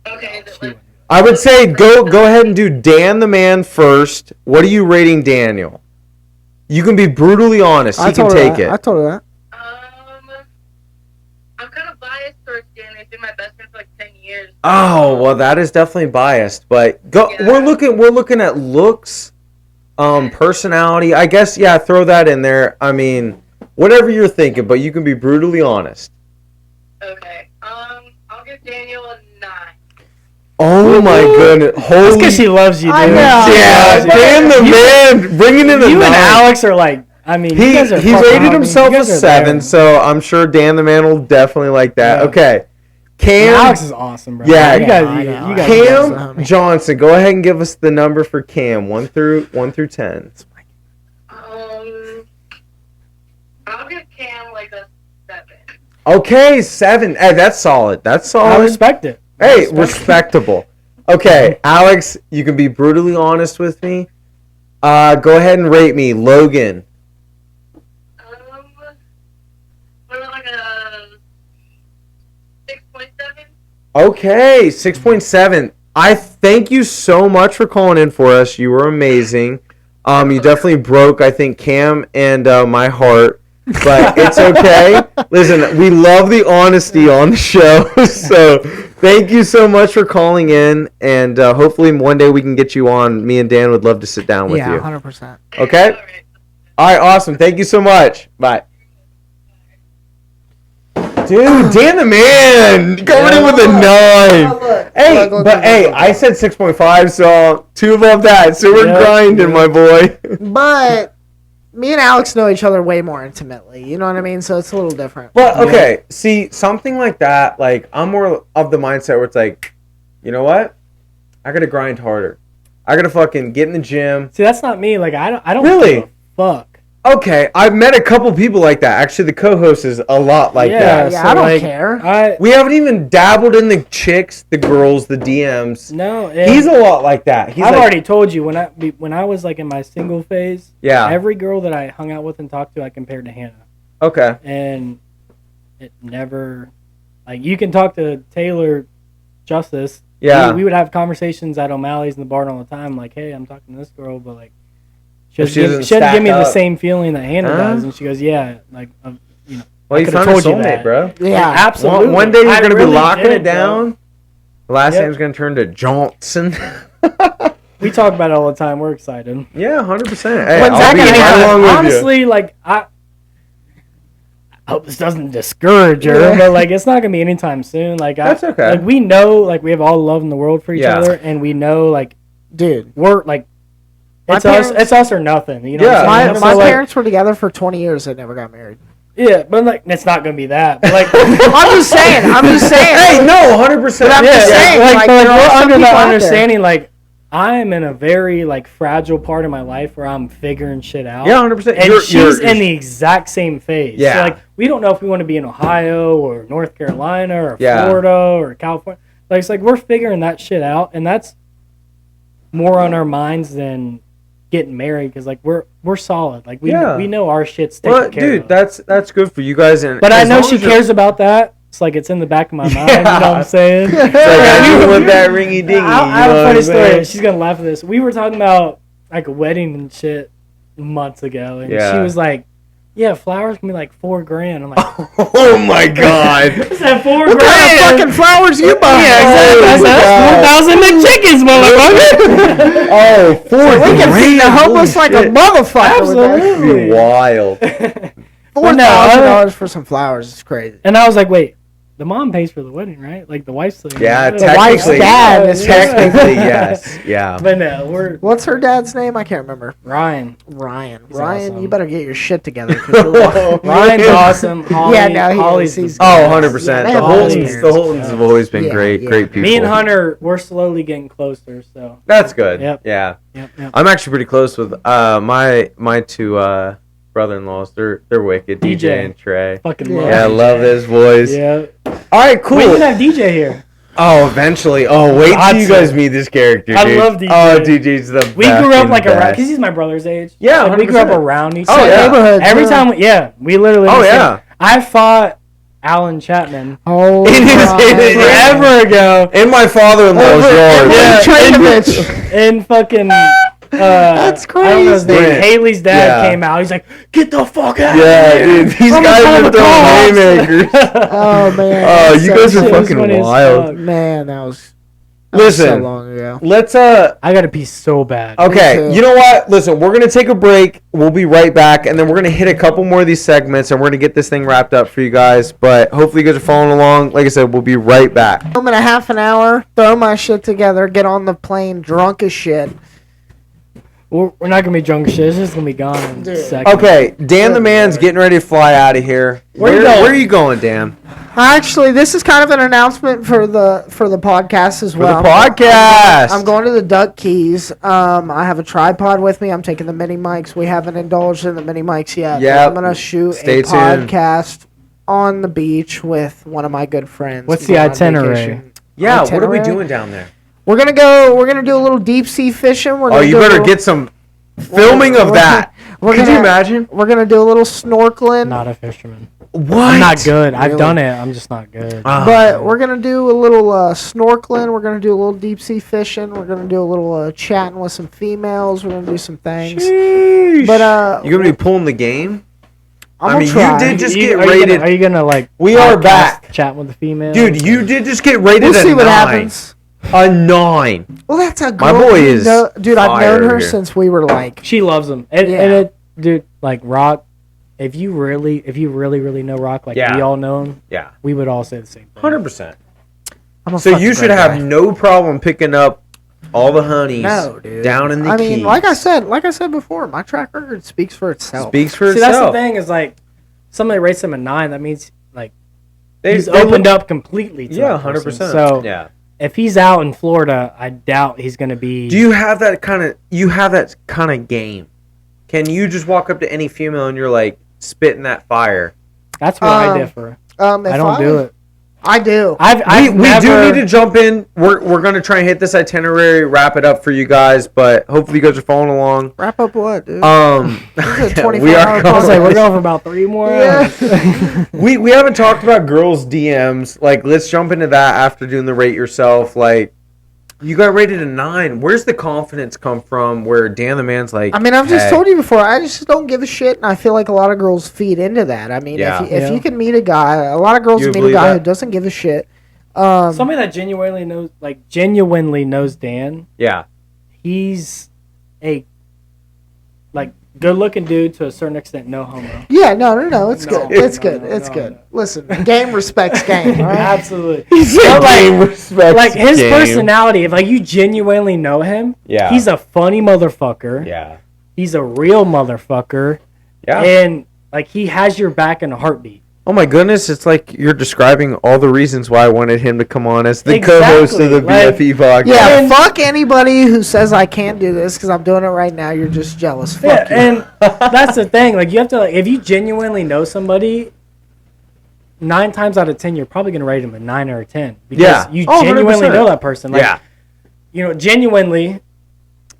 Okay. I would say go ahead and do Dan the man first. What are you rating Daniel? You can be brutally honest. He can take it. I told her that. I'm kind of biased towards Dan. They've been my best friend for like 10 years. Oh, well, that is definitely biased, but we're looking at looks, personality. I guess throw that in there. I mean, whatever you're thinking, but you can be brutally honest. Okay. I'll give Daniel a 9. Oh my goodness! That's because she loves you, dude. I know. Yeah, Dan the man, bringing in a 9. You and Alex are like, I mean, he you guys are rated himself a a 7, so I'm sure Dan the man will definitely like that. Yeah. Okay, Cam. Alex is awesome, bro. Yeah, you guys. Cam Johnson. Go ahead and give us the number for Cam, 1 through 10. I'll give Cam like a 7. Okay, 7. Hey, that's solid. That's solid. I respect it. Hey, respectable. Okay, Alex, you can be brutally honest with me. Go ahead and rate me, Logan. What about like a 6.7? Okay, 6.7. I thank you so much for calling in for us. You were amazing. You definitely broke, I think, Cam and my heart. But it's okay. Listen, we love the honesty on the show. So thank you so much for calling in. And hopefully one day we can get you on. Me and Dan would love to sit down with you. Yeah, 100%. Okay? All right, awesome. Thank you so much. Bye. Dude, Dan the man coming in with a 9. Hey, but I said 6.5, so 2 above that. So we're grinding, my boy. But me and Alex know each other way more intimately. You know what I mean? So it's a little different. Well, okay. See, something like that, like, I'm more of the mindset where it's like, you know what? I gotta grind harder. I gotta fucking get in the gym. See, that's not me. Like, I don't really give a fuck. Okay, I've met a couple people like that. Actually, the co-host is a lot like that. Yeah, so, I don't like, care. We haven't even dabbled in the chicks, the girls, the DMs. No, he's a lot like that. I've already told you when I was like in my single phase. Yeah. Every girl that I hung out with and talked to, I compared to Hannah. Okay. And it never, like, you can talk to Taylor Justice. Yeah. We would have conversations at O'Malley's in the barn all the time. Like, hey, I'm talking to this girl, but like. She doesn't give me the same feeling that Hannah does, and she goes, "Yeah, like, you know." Well, you found a soulmate, bro. Yeah, like, absolutely. One day you're gonna be locking it down. Bro. The last name's gonna turn to Johnson. We talk about it all the time. We're excited. Yeah, 100%. Hey, When's that gonna happen? Honestly, like, I hope this doesn't discourage her, but like, it's not gonna be anytime soon. Like, that's okay. Like, we know, like, we have all the love in the world for each other, and we know, like, dude, we're like. It's us or nothing. You know yeah. My parents were together for 20 years. They never got married. Yeah, but like it's not gonna be that. But like I'm just saying. Hey, no, 100%. I'm just saying. Like we're under that understanding. Like I'm in a very like fragile part of my life where I'm figuring shit out. Yeah, 100%. And she's in the exact same phase. Yeah. So, like we don't know if we want to be in Ohio or North Carolina or Florida or California. Like it's like we're figuring that shit out, and that's more on our minds than getting married because like we're solid. Like we know our shit's taken care of. Dude, that's good for you guys. And but I know she cares about that. It's like it's in the back of my mind. You know what I'm saying? It's like I knew with that ringy dingy. I have a funny story. She's gonna laugh at this. We were talking about like a wedding and shit months ago, and she was like, "Yeah, flowers can be like $4,000." I'm like, "Oh my god!" Is that $4,000? What kind of fucking flowers you buy? Yeah, exactly. That's 4,000 McChickens, motherfucker. Oh, $4,000. We can feed the homeless like a motherfucker. Absolutely. Wild. $4,000 for some flowers is crazy. And I was like, wait, the mom pays for the wedding, right? Like the wife's like, Yeah, the wife's technically, dad is technically, yes, yeah. But no, we're What's her dad's name? I can't remember. Ryan. Ryan. He's Ryan, awesome. you better get your shit together. 'Cause you're- Ryan's awesome. Holly, Yeah, no, he Holly's is. He's- the Oh, best. 100%. Yeah, they the have Holtons, awesome the Holtons have always been Yeah, great, yeah. great people. Me and Hunter, we're slowly getting closer. So That's good. Yep. Yeah. yep. I'm actually pretty close with my two brother-in-laws. They're wicked. DJ DJ. and Trey. Fucking Yeah. love. Yeah, I DJ. love his voice. Yeah. All right, cool. We can have DJ here. Oh, eventually. Oh, wait God, till you so- guys meet this character, I dude. love DJ. Oh, DJ's the best. We grew up like the around best. because he's my brother's age. Yeah, Like, we grew up 100%. around each Oh, other. yeah. Neighborhood. Every too. time, we literally. Oh, the same- yeah. I fought Alan Chapman Oh, It is- my it is- God. forever ago In my father-in-law's yard. Yeah. Trainovich. in fucking. That's I don't know his name. crazy. Haley's dad Yeah. came out. He's like, "Get the fuck out!" Yeah, of here. dude. These I'm guys gonna are call the throwing cops." haymakers. Oh man. Oh, you guys are Shit was fucking funny as wild. fuck. Man, that was so Listen, long ago. let's I got to pee so bad. Okay, too. you know what? Listen, we're gonna take a break. We'll be right back, and then we're gonna hit a couple more of these segments, and we're gonna get this thing wrapped up for you guys. But hopefully, you guys are following along. Like I said, we'll be right back. I'm in a half an hour, throw my shit together, get on the plane drunk as shit. We're not gonna be drunk as shit. It's just gonna be gone in Dude. a second. Okay, Dan the man's getting ready to fly out of here. Where you going? Where are you going, Dan? Actually, this is kind of an announcement for the podcast as For well. the podcast. I'm going to the Duck Keys. I have a tripod with me. I'm taking the mini mics. We haven't indulged in the mini mics yet. but Yep. I'm gonna shoot Stay a tuned. podcast on the beach with one of my good friends. What's We're the on itinerary? vacation. Yeah, what are we Itinerary? doing down there? We're gonna go. We're gonna do a little deep sea fishing. We're Oh, gonna you do a better little- get some filming of that. We're Could gonna, you imagine? We're gonna do a little snorkeling. Not a fisherman. What? I'm not good. I've Really? done it. I'm just not good. But we're gonna do a little snorkeling. We're gonna do a little deep sea fishing. We're gonna do a little chatting with some females. We're gonna do some things. Sheesh. But you gonna be pulling the game? I'm I gonna mean, you try. did just get are you rated. Gonna, are you gonna like? We are podcast back. Chatting with the female, Dude, you did just get rated We'll a see what 9. happens. A 9. Well, that's a My girl. boy you is know- dude. I've fire known her here. since we were like. She loves him. And Yeah. it, dude, like Rock. If you really know Rock, like Yeah. we all know him, Yeah. we would all say the same thing. 100%. I'm a So fucking you should great have guy. no problem picking up all the honeys No, dude. down in the I Keys. mean, like I said before, my track record speaks for itself. Speaks for See, that's the itself. thing is like somebody rates him a 9. That means like They- he's they opened look- up completely. To Yeah, that person. 100%. So yeah. if he's out in Florida, I doubt he's gonna be. Do you have that kind of game? Can you just walk up to any female and you're like spitting that fire? That's where I differ. If I don't do it. I do. I've We do never- need to jump in. We're gonna try and hit this itinerary, wrap it up for you guys, but hopefully you guys are following along. Wrap up what, dude? This is a 24-hour we are I was podcast. like, we're going for about 3 more Yeah. hours. we haven't talked about girls' DMs. Like, let's jump into that after doing the rate yourself. Like, you got rated a 9. Where's the confidence come from? Where Dan the man's like, I mean, I've just hey. told you before. I just don't give a shit, and I feel like a lot of girls feed into that. I mean, Yeah. if you can meet a guy, a lot of girls You meet a believe guy that? who doesn't give a shit. Somebody that genuinely knows Dan. Yeah, He's a good-looking dude to a certain extent. No homo. Yeah, no, it's good. It's no, good. no, It's no, good. no. Listen, game respects game, all right? Absolutely. But, Like his personality, if like you genuinely know him, Yeah. he's a funny motherfucker. Yeah, He's a real motherfucker, yeah. and like he has your back in a heartbeat. Oh my goodness, it's like you're describing all the reasons why I wanted him to come on as the co-host of the Exactly, BFE podcast. Yeah, And- fuck anybody who says I can't do this because I'm doing it right now. You're just jealous. Fuck you. And that's the thing. Like you have to like if you genuinely know somebody, 9 times out of 10 you're probably gonna rate him a 9 or a 10 because Yeah. you Oh, genuinely 100%. know that person. Like, Yeah. you know, genuinely,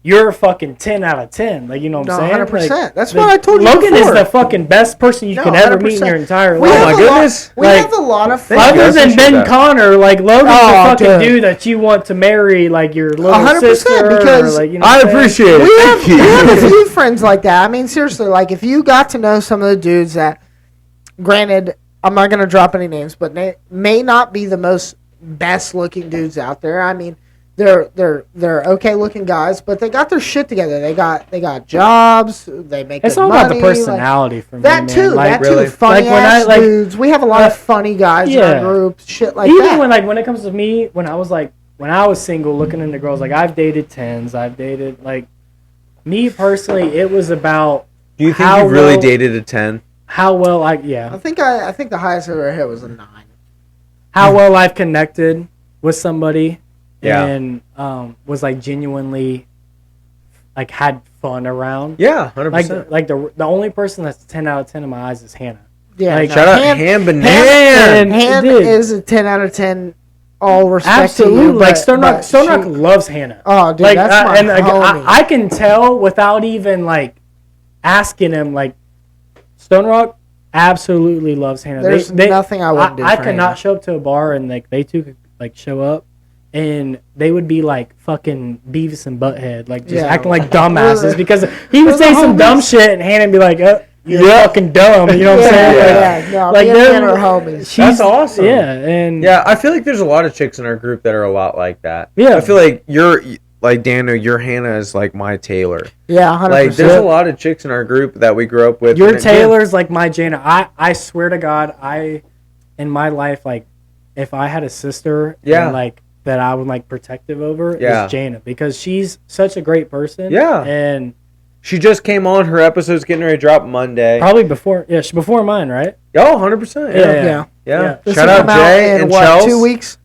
you're a fucking 10 out of 10. Like you know what No, I'm saying? 100%. Like, That's what I told you Logan before. is the fucking best person you No, can ever meet in 100%. your entire We life. have my a goodness. Lot, we Like, have a lot of Thank fun. you. Other than appreciate Ben that. Connor, like Logan's Oh, the fucking dude. dude that you want to marry, like your little 100% sister. because or, like, you know I what I'm saying? appreciate it. We have, Thank you. we have a few friends like that. I mean, seriously, like if you got to know some of the dudes that, granted, I'm not gonna drop any names, but may not be the most best looking dudes out there. I mean, they're okay looking guys, but they got their shit together. They got jobs. They make. It's good all money, about the personality for me, that man. too. Like, That really? too. Funny Like, when ass I, like, dudes. We have a lot of funny guys in yeah. our group. Shit like even that. when it comes to me, when I was single, looking into girls, like I've dated 10s, I've dated like me personally. It was about. Do you think how you've really well- dated a 10? How well I think the highest I ever hit was a 9. how well I've connected with somebody, Yeah. and was like genuinely like had fun around. Yeah, 100%. Like the only person that's 10 out of 10 in my eyes is Hannah. Yeah. Like, Shout out Han- Ham Banana. Han Dude. is a 10 out of 10. All respect to Absolutely, you, like Stone Stone Rock loves Hannah. Oh, dude, Like, that's my and like, homie. I can tell without even like asking him. Like Stone Rock absolutely loves Hannah. There's nothing I wouldn't do I for could Hannah. not show up to a bar and like they two could like show up, and they would be like fucking Beavis and Butthead, like just Yeah. acting like dumbasses because he would We're say the some dumb homies. shit and Hannah would be like, "Oh, you're Yeah. fucking dumb." You know what I'm saying? Yeah, no, Like, me and they're- Hannah are homies. That's awesome. Yeah, and Yeah, I feel like there's a lot of chicks in our group that are a lot like that. Yeah. I feel like you're like Daniel, your Hannah is like my Taylor. Yeah, 100%. Like there's a lot of chicks in our group that we grew up with. your and again, Taylor's like my Jana. I swear to God, in my life, like if I had a sister, Yeah. and, like that I would like protective over, Yeah. is Jana, because she's such a great person. Yeah. and She just came on. Her episode's getting ready to drop Monday. probably before mine, right? Oh, 100%. Yeah. Yeah. Yeah. This Shout will out come out Jay in and what, Chels. 2 weeks?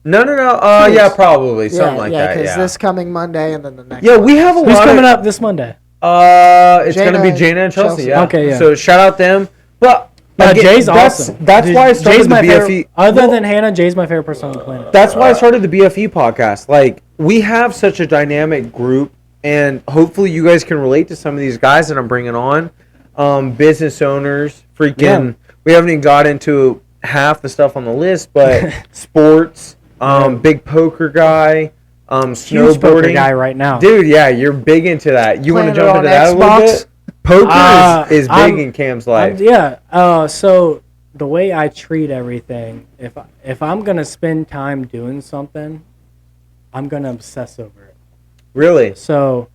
No. 2 Yeah, weeks. probably something like that. because Yeah. this coming Monday and then the next. Yeah, we have a Who's lot coming of. up this Monday? It's Jana gonna be and Jana and Chelsea. Chelsea. Yeah. Okay, yeah. So shout out them. But No, again, Jay's that's, awesome. That's Dude, why I started Jay's the my BFE. favorite. Other than Hannah, Jay's my favorite person on the planet. That's why I started the BFE podcast. Like, we have such a dynamic group, and hopefully you guys can relate to some of these guys that I'm bringing on. Business owners, freaking. Yeah. We haven't even got into half the stuff on the list, but sports, big poker guy, Huge poker snowboarding. guy right now. Dude, yeah, you're big into that. You want to Playing it jump on into that a little Xbox? bit? Poker is big I'm- in Cam's life. So the way I treat everything, if I'm gonna spend time doing something, I'm gonna obsess over it. Really? So,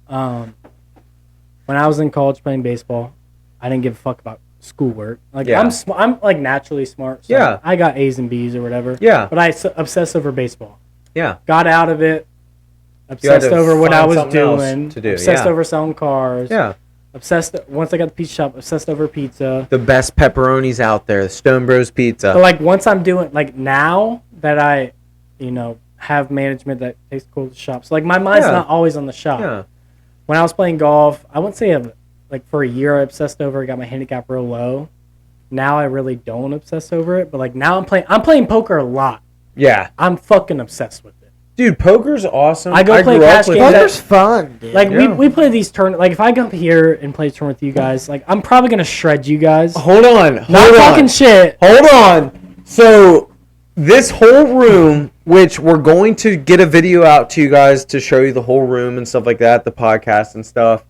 when I was in college playing baseball, I didn't give a fuck about schoolwork. Like Yeah. I'm like naturally smart. So Yeah. I got A's and B's or whatever. Yeah. But I obsessed over baseball. Yeah. Got out of it. You had Obsessed to over what I find was something else doing. to do, Obsessed yeah. over selling cars. Yeah. Obsessed once I got the pizza shop. Obsessed over pizza. The best pepperonis out there, the Stone Bros Pizza. But like once I'm doing like now that I, have management that takes cool to shops. Like my mind's Yeah. not always on the shop. Yeah. When I was playing golf, I wouldn't say like for a year I obsessed over it, got my handicap real low. Now I really don't obsess over it, but like now I'm playing poker a lot. Yeah. I'm fucking obsessed with it. Dude, poker's awesome. I go play grew up cash with games. it. Poker's fun, dude. Like Yeah. we play these tournaments. Like if I come here and play a tournament with you guys, like I'm probably gonna shred you guys. Hold on. Not Hold talking on. shit. Hold on. So, this whole room, which we're going to get a video out to you guys to show you the whole room and stuff like that, the podcast and stuff.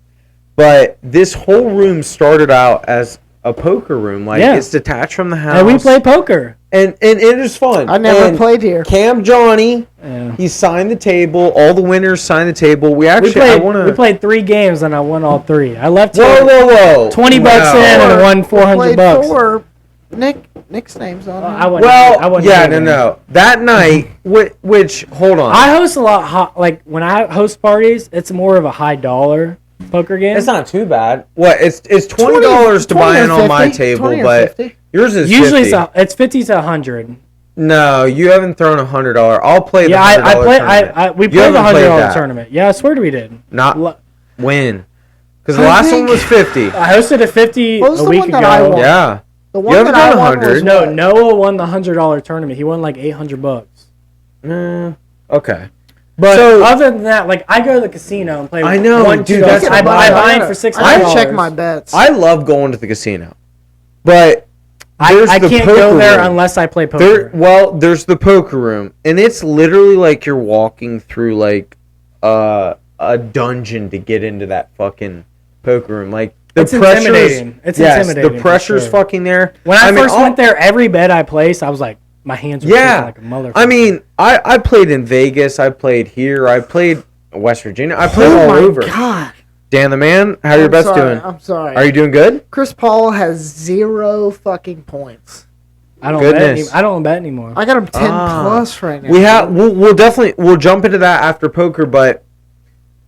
But this whole room started out as a poker room. Like, Yeah. it's detached from the house. And we play poker. And it is fun. I never And played here. Cam Johnny, Yeah. he signed the table. All the winners signed the table. We actually, We played 3 games and I won all 3. I left Whoa, here whoa, whoa. 20 bucks Wow. in and I won 400 Played bucks. 4. Nick's name's on I it. wouldn't. Well, I wouldn't yeah, do that. no. That night, which hold on. I host a lot. Like when I host parties, it's more of a high dollar poker game. It's not too bad. What? It's $20 to buy in on my table, 20 or but 50. yours is Usually 50. it's 50 to 100. No, you haven't thrown $100. I'll play the Yeah, $100 I play. tournament. We You played the haven't played $100 that. tournament. Yeah, I swear to we did. Not Lo- win. Because the I last think- one was 50. I hosted a 50 What was a the week one ago. that I won? Yeah. The You one haven't that I done won was 100. No, what? Noah won the $100 tournament. He won like 800 bucks. Okay. But So- other than that, like I go to the casino and play. I know, $1, dude, $2. that's I the buy money. mine for $600. I gotta check my bets. I love going to the casino. But I there's the can't poker go there room. unless I play poker. There's the poker room, and it's literally like you're walking through like a dungeon to get into that fucking poker room. Like the It's pressure's- intimidating. It's yes, intimidating, the for pressure's sure. fucking there. When I mean, first went there, every bet I placed, I was like, my hands were shaking like a motherfucker. I mean, I played in Vegas. I played here. I played West Virginia. I played all over. Oh, my God. Dan the man, how are your bets doing? I'm sorry. Are you doing good? Chris Paul has 0 fucking points. I don't bet anymore. I got him 10 plus right now. We'll jump into that after poker, but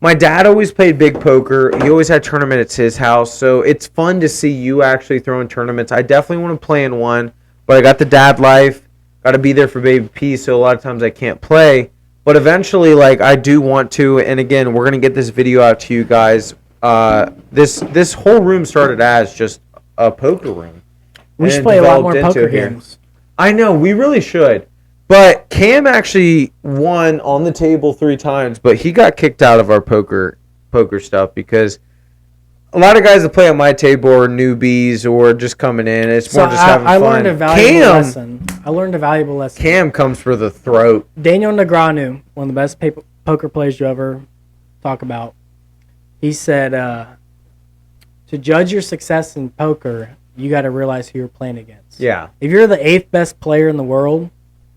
my dad always played big poker. He always had tournaments at his house, so it's fun to see you actually throwing tournaments. I definitely want to play in one, but I got the dad life. Got to be there for baby P, so a lot of times I can't play. But eventually, like, I do want to, and again, we're going to get this video out to you guys. This whole room started as just a poker room. We should play a lot more poker games. I know, we really should. But Cam actually won on the table 3 times, but he got kicked out of our poker stuff because a lot of guys that play on my table are newbies or just coming in. It's more just having fun. I learned a valuable lesson. Cam comes for the throat. Daniel Negreanu, one of the best poker players you ever talk about, he said, to judge your success in poker, you got to realize who you're playing against. Yeah. If you're the 8th best player in the world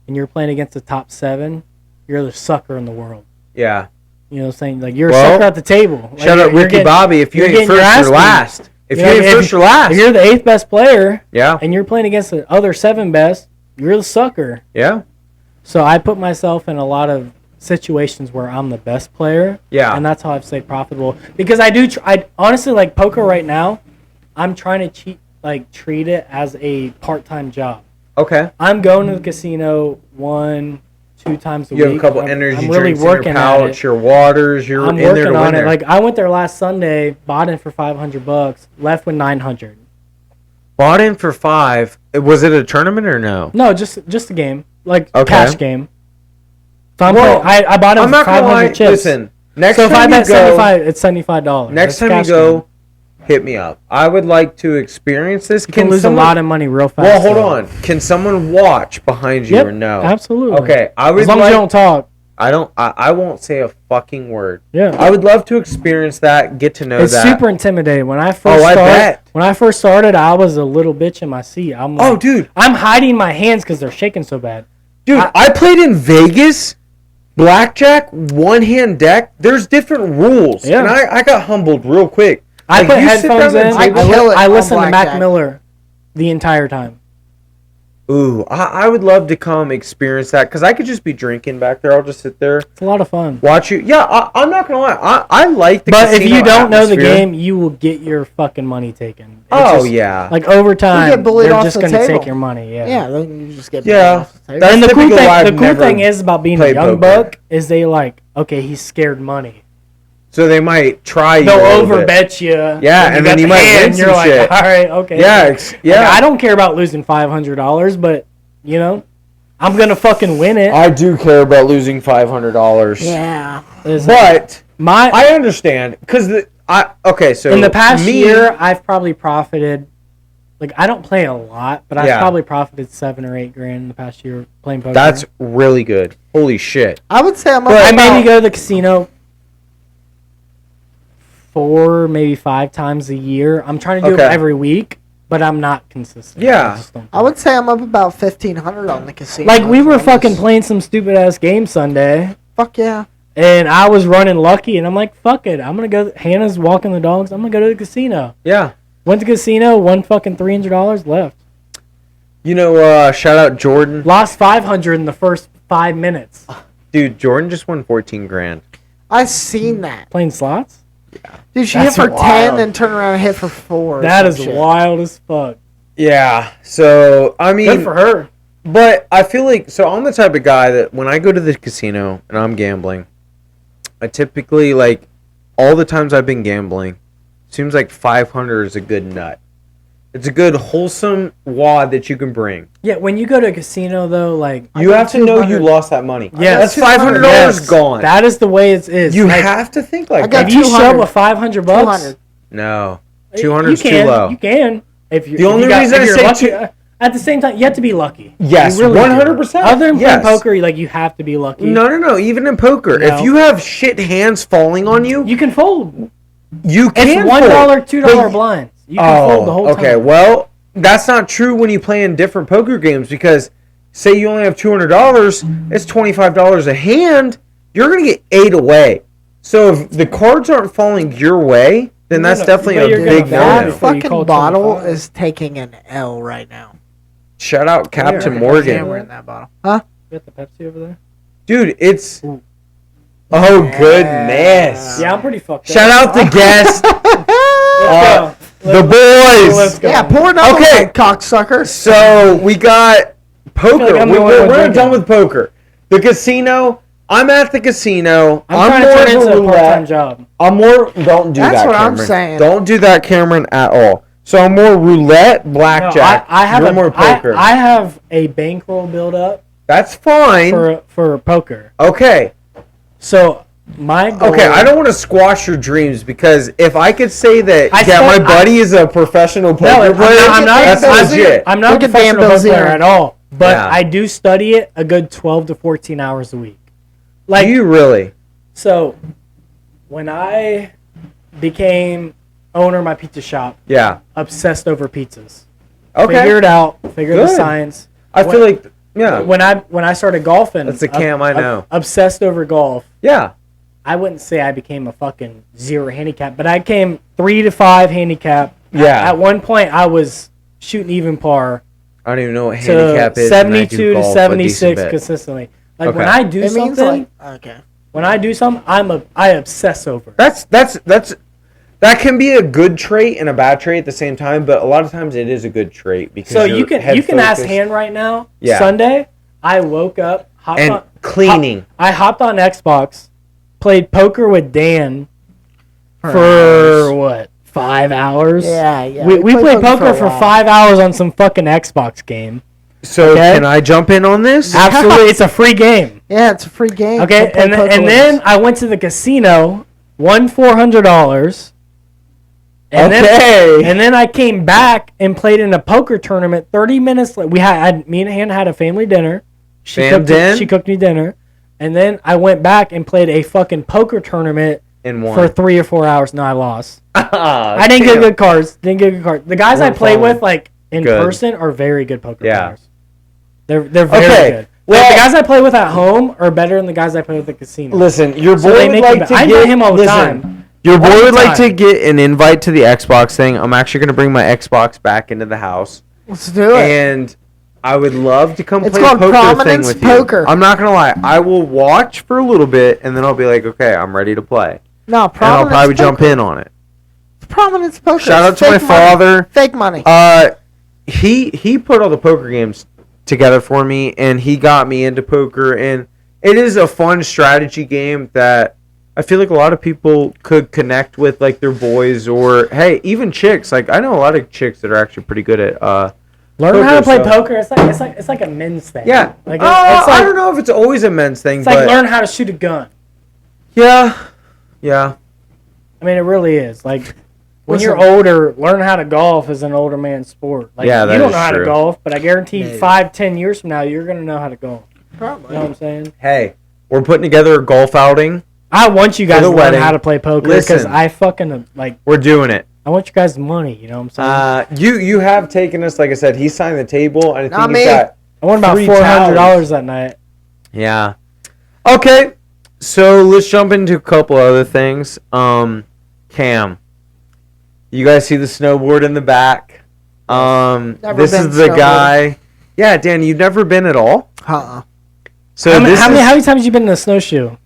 and you're playing against the top 7, you're the sucker in the world. Yeah. You know what I'm saying? Like, you're a sucker at the table. Like, shout out Ricky Bobby. If you ain't first, you're last. If you ain't first, you're last. If you're the 8th best player yeah, and you're playing against the other 7 best, you're the sucker. Yeah. So I put myself in a lot of situations where I'm the best player. Yeah. And that's how I've stayed profitable. Because I honestly, like, poker right now, I'm trying to treat it as a part-time job. Okay. I'm going to the casino 1-2 times a week. You have a couple energy I'm drinks really in working your pouch, your waters. You're I'm in there working to on win it. there. Like, I went there last Sunday, bought in for $500, left with $900. Bought in for 5. Was it a tournament or no? No, just a game, like okay. cash game. So I bought it for 500 chips. Listen, next so time if I bet you go, 75, it's $75. Next That's time you go, game. hit me up. I would like to experience this. You can lose a lot of money real fast. Well, hold on. Can someone watch behind you yep, or no? Absolutely. Okay, I would as long as you don't talk. I won't say a fucking word. Yeah. I would love to experience that, get to know that. It's super intimidating. When I first started, I was a little bitch in my seat. I'm like, dude. I'm hiding my hands because they're shaking so bad. Dude, I played in Vegas, blackjack, one-hand deck. There's different rules. Yeah. And I got humbled real quick. I put headphones in. I listen to Mac blackjack. Miller the entire time. Ooh, I would love to come experience that because I could just be drinking back there. I'll just sit there. It's a lot of fun. Watch you. Yeah, I'm not going to lie. I like the But casino if you don't know the atmosphere. game, you will get your fucking money taken. Yeah. Like, over time, You get bullied they're off just the going to table. take your money. Yeah, then you just get Yeah. That's And the cool typical. I've thing never is about being a played young poker. buck is they like, okay, he's scared money. So they might try you. They'll a little bit. overbet you. Yeah, and then you might win you're some like, shit. all right, okay. Yeah, Like, I don't care about losing $500, but, you know, I'm going to fucking win it. I do care about losing $500. Yeah. But I understand because so in the past year, I've probably profited. Like, I don't play a lot, but I've probably profited $7 or $8 grand in the past year playing poker. That's really good. Holy shit! I would say I'm. I maybe go to the casino 4, maybe 5 times a year. I'm trying to do it every week, but I'm not consistent. Yeah. I would say I'm up about 1,500 on the casino. Like, we were fucking playing some stupid ass game Sunday. Fuck yeah. And I was running lucky, and I'm like, fuck it. I'm going to go. Hannah's walking the dogs. I'm going to go to the casino. Yeah. Went to the casino, won fucking $300, left. You know, shout out Jordan. Lost $500 in the first 5 minutes. Dude, Jordan just won 14 grand. I seen that. Playing slots? Yeah. Dude, she That's hit for wild. 10, then turned around and hit for 4. That is wild as fuck. Yeah. So, I mean. Good for her. But I feel like, so I'm the type of guy that when I go to the casino and I'm gambling, I typically, like, all the times I've been gambling, seems like 500 is a good nut. It's a good wholesome wad that you can bring. Yeah, when you go to a casino, though, like... You have to know you lost that money. Yeah, that's $500 gone. That is the way it is. You like, have to think like I got that. If you show up 200. with $500, 200. No. 200 is you too can, low. You can. If you, The only reason I you're say lucky, at the same time, you have to be lucky. Yes, You really 100%. do. Other than playing Yes. poker, like, you have to be lucky. No. Even in poker, No. if you have shit hands falling on you, You can fold. you can It's fold. $1, $2 But- blinds. You can fold the whole time. Okay, well, that's not true when you play in different poker games because say you only have $200, it's $25 a hand. You're gonna get 8 away. So if the cards aren't falling your way, then that's definitely a big That no. fucking bottle is taking an L right now. Shout out Captain Morgan. Camera in that bottle. Huh? You got the Pepsi over there? Dude, it's... Oh, goodness. Yeah, I'm pretty fucked up. Shout out the guest. The boys. Let's go. Yeah, pour another Okay. one, cocksucker. So we got poker. I'm the only one We're drinking. done with poker. The casino. I'm at the casino. I'm trying to turn it into a part-time roulette. job. I'm more. Don't do That's that. what I'm Cameron. saying. Don't do that, Cameron, at all. So I'm more roulette, blackjack. No, I have You're more poker. I have a bankroll build up That's fine. for poker. Okay. So my goal. Okay, I don't want to squash your dreams because if I could say that, I yeah, my said- buddy is a professional poker player, that's legit. I'm not a Look at professional Dan poker player Bilzerian. at all, but Yeah. I do study it a good 12 to 14 hours a week. Like Do you really? so, when I became owner of my pizza shop, Yeah. obsessed over pizzas. Okay. Figure it out. Figure the Good. science. I feel like, yeah. When I started golfing, That's the cam I know. Obsessed over golf. Yeah. I wouldn't say I became a fucking 0 handicap, but I came 3 to 5 handicap. Yeah. At one point, I was shooting even par I don't even know what to handicap is. and I do 72 to golf a 76 decent bit. consistently. Like Okay. when I do It means something, like okay. when I do something, I obsess over it. That can be a good trait and a bad trait at the same time, but a lot of times it is a good trait because So you're you can head ask focused. Han right now. Yeah. Sunday, I woke up, hopped And on, cleaning. I hopped on Xbox, played poker with Dan For for what 5 hours? Yeah, yeah. We played poker a for while. 5 hours on some fucking Xbox game. So Okay. can I jump in on this? Absolutely, it's a free game. Yeah, it's a free game. Okay, Go play and poker and with then us. I went to the casino, won $400. And then I came back and played in a poker tournament. 30 minutes later, me and Hannah had a family dinner. She cooked me dinner, and then I went back and played a fucking poker tournament In one. for 3 or 4 hours. No, I lost. I I didn't get good cards. The guys I We're play following. with, like in Good. person, are very good poker Yeah. players. They're very Okay, good. well- Like, the guys I play with at home are better than the guys I play with at the casino. Listen, your So boy they would make like him- to I get invite him all the listen, time. Your boy All the would like time. to get an invite to the Xbox thing. I'm actually going to bring my Xbox back into the house. Let's do it. And I would love to come It's play a called poker thing Prominence with Poker. you. I'm not going to lie. I will watch for a little bit, and then I'll be like, okay, I'm ready to play. No, And I'll Prominence probably poker. jump in on it. Prominence poker. Shout out to Fake my money. father. Fake money. He put all the poker games together for me, and he got me into poker, and it is a fun strategy game that I feel like a lot of people could connect with, like their boys, or hey, even chicks. Like I know a lot of chicks that are actually pretty good at Learn how to play so- poker. It's like a men's thing. Yeah, Like I it's don't know if it's always a men's thing, it's but like learn how to shoot a gun. yeah. I mean, it really is. Like when Listen. you're older, learn how to golf is an older man's sport. Like Yeah, that you don't is know how true. to golf, but I guarantee Maybe. 5-10 years from now, you're gonna know how to golf. Probably. You know what I'm saying? Hey, we're putting together a golf outing. I want you guys the to learn wedding. how to play poker because Listen. I fucking like. We're doing it. I want you guys money. You know what I'm saying? You have taken us. Like I said, he signed the table, and I Not think me. he's got. I want about $3 $400 that night. Yeah. Okay. So let's jump into a couple other things. Cam, you guys see the snowboard in the back? Never This been is the snowboarding. guy. Yeah, Dan, you've never been at all. Uh-uh. So How this many is, how many times you been in a snowshoe? I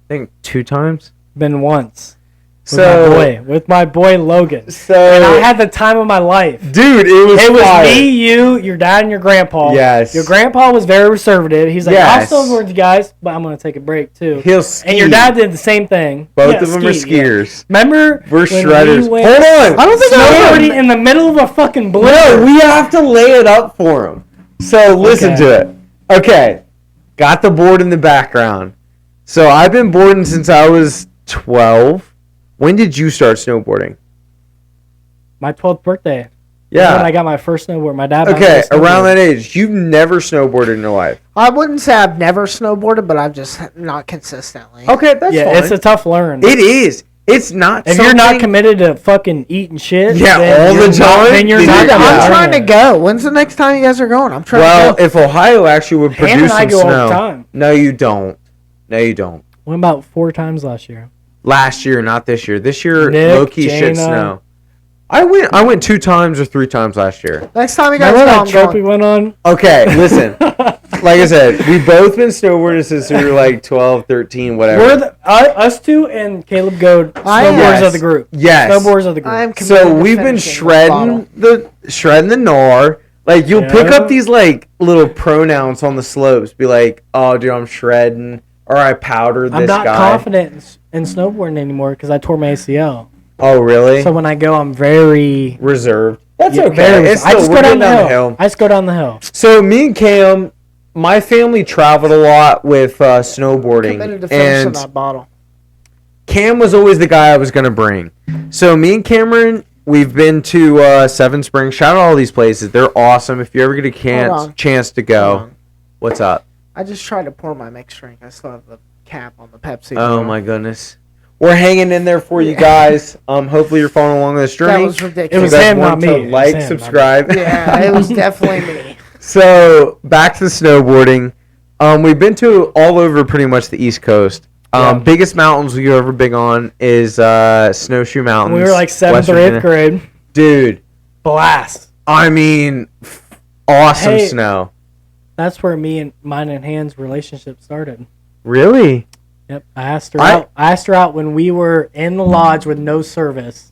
think 2 times. Been once. So With my boy Logan. So And I had the time of my life. dude, it was fire. me, you, your dad, and your grandpa. Yes. Your grandpa was very reservative. He's like, Yes. I'll snowboard with you guys, but I'm going to take a break too. He'll ski. And your dad did the same thing. Both Yeah, of them are ski, yeah. skiers. Remember? We're when shredders. we went Hold on. I don't think I snowboarding ever. in the middle of a fucking blizzard. No, we have to lay it up for him. So listen Okay. to it. Okay. Got the board in the background. So I've been boarding since I was 12. When did you start snowboarding? My 12th birthday. Yeah. When I got my first snowboard. My dad bought me Okay, a snowboard. around that age. You've never snowboarded in your life. I wouldn't say I've never snowboarded, but I've just not consistently. Okay, that's Yeah, fine. it's a tough learn. It is. It's not. If you're not committed to fucking eating shit, Yeah, then all the you're not- time, then you're then not. you're- I'm Yeah. trying to go. When's the next time you guys are going? I'm trying Well, to go. if Ohio actually would Ham produce and I some go all snow. the time. No, you don't. No, you don't. Went about 4 times last year. Last year, not this year. This year, Nick, low key shit Jana. snow. I went 2 times or 3 times last year. Next time you guys Remember go, that I'm trip we going. went on? Okay, listen. Like I said, we've both been snowboarding since we were like 12, 13, whatever. We're us two and Caleb go I am. snowboarders Yes. of the group. Yes. Snowboarders of the group. I am committed So to we've been finishing this bottle. shredding the gnar. Like you'll pick Yeah. up these like little pronouns on the slopes. Be like, oh dude, I'm shredding, or I powdered this I'm not guy. confident in snowboarding anymore because I tore my ACL. Oh really? So when I go, I'm very Reserved. That's yeah, okay. very- It's I still, just we're go down getting the hill. I just go down the hill. So me and Cam, my family traveled a lot with snowboarding, Committed to finishing and that bottle. Cam was always the guy I was gonna bring. So me and Cameron, we've been to Seven Springs. Shout out all these places; they're awesome. If you ever get a Hold on. chance to Hold go, on. what's up? I just tried to pour my mixed drink. I still have the cap on the Pepsi. Oh my goodness, we're hanging in there for you guys. Hopefully you're following along this That journey. was It ridiculous. was You guys him, want not to me. It was like, him, not me. subscribe. Yeah, it was definitely me. So back to the snowboarding. We've been to all over pretty much the East Coast. Yeah. Biggest mountains we ever big on is Snowshoe Mountains. When we were like 7th West or 8th Virginia. grade. Dude, Blast. I mean, awesome Hey. snow. That's where mine and Han's relationship started. Really? Yep. I asked her out when we were in the lodge with no service.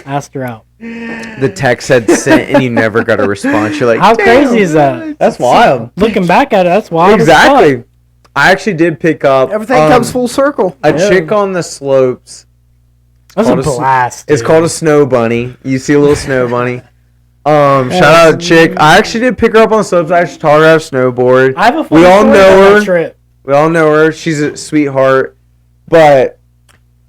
Asked her out. The text had sent and you never got a response. You're like, How "Damn, crazy is that? That's wild. Looking back at it, that's wild. as Exactly. fuck. I actually did pick up Everything comes full circle. a Yeah. chick on the slopes. That was a Called a s- blast. It's dude. called a snow bunny. You see a little snow bunny. Shout out to chick. I actually did pick her up on the slopes. I actually taught her how to snowboard. I have a We funny all story know about her. that trip. We all know her. She's a sweetheart. But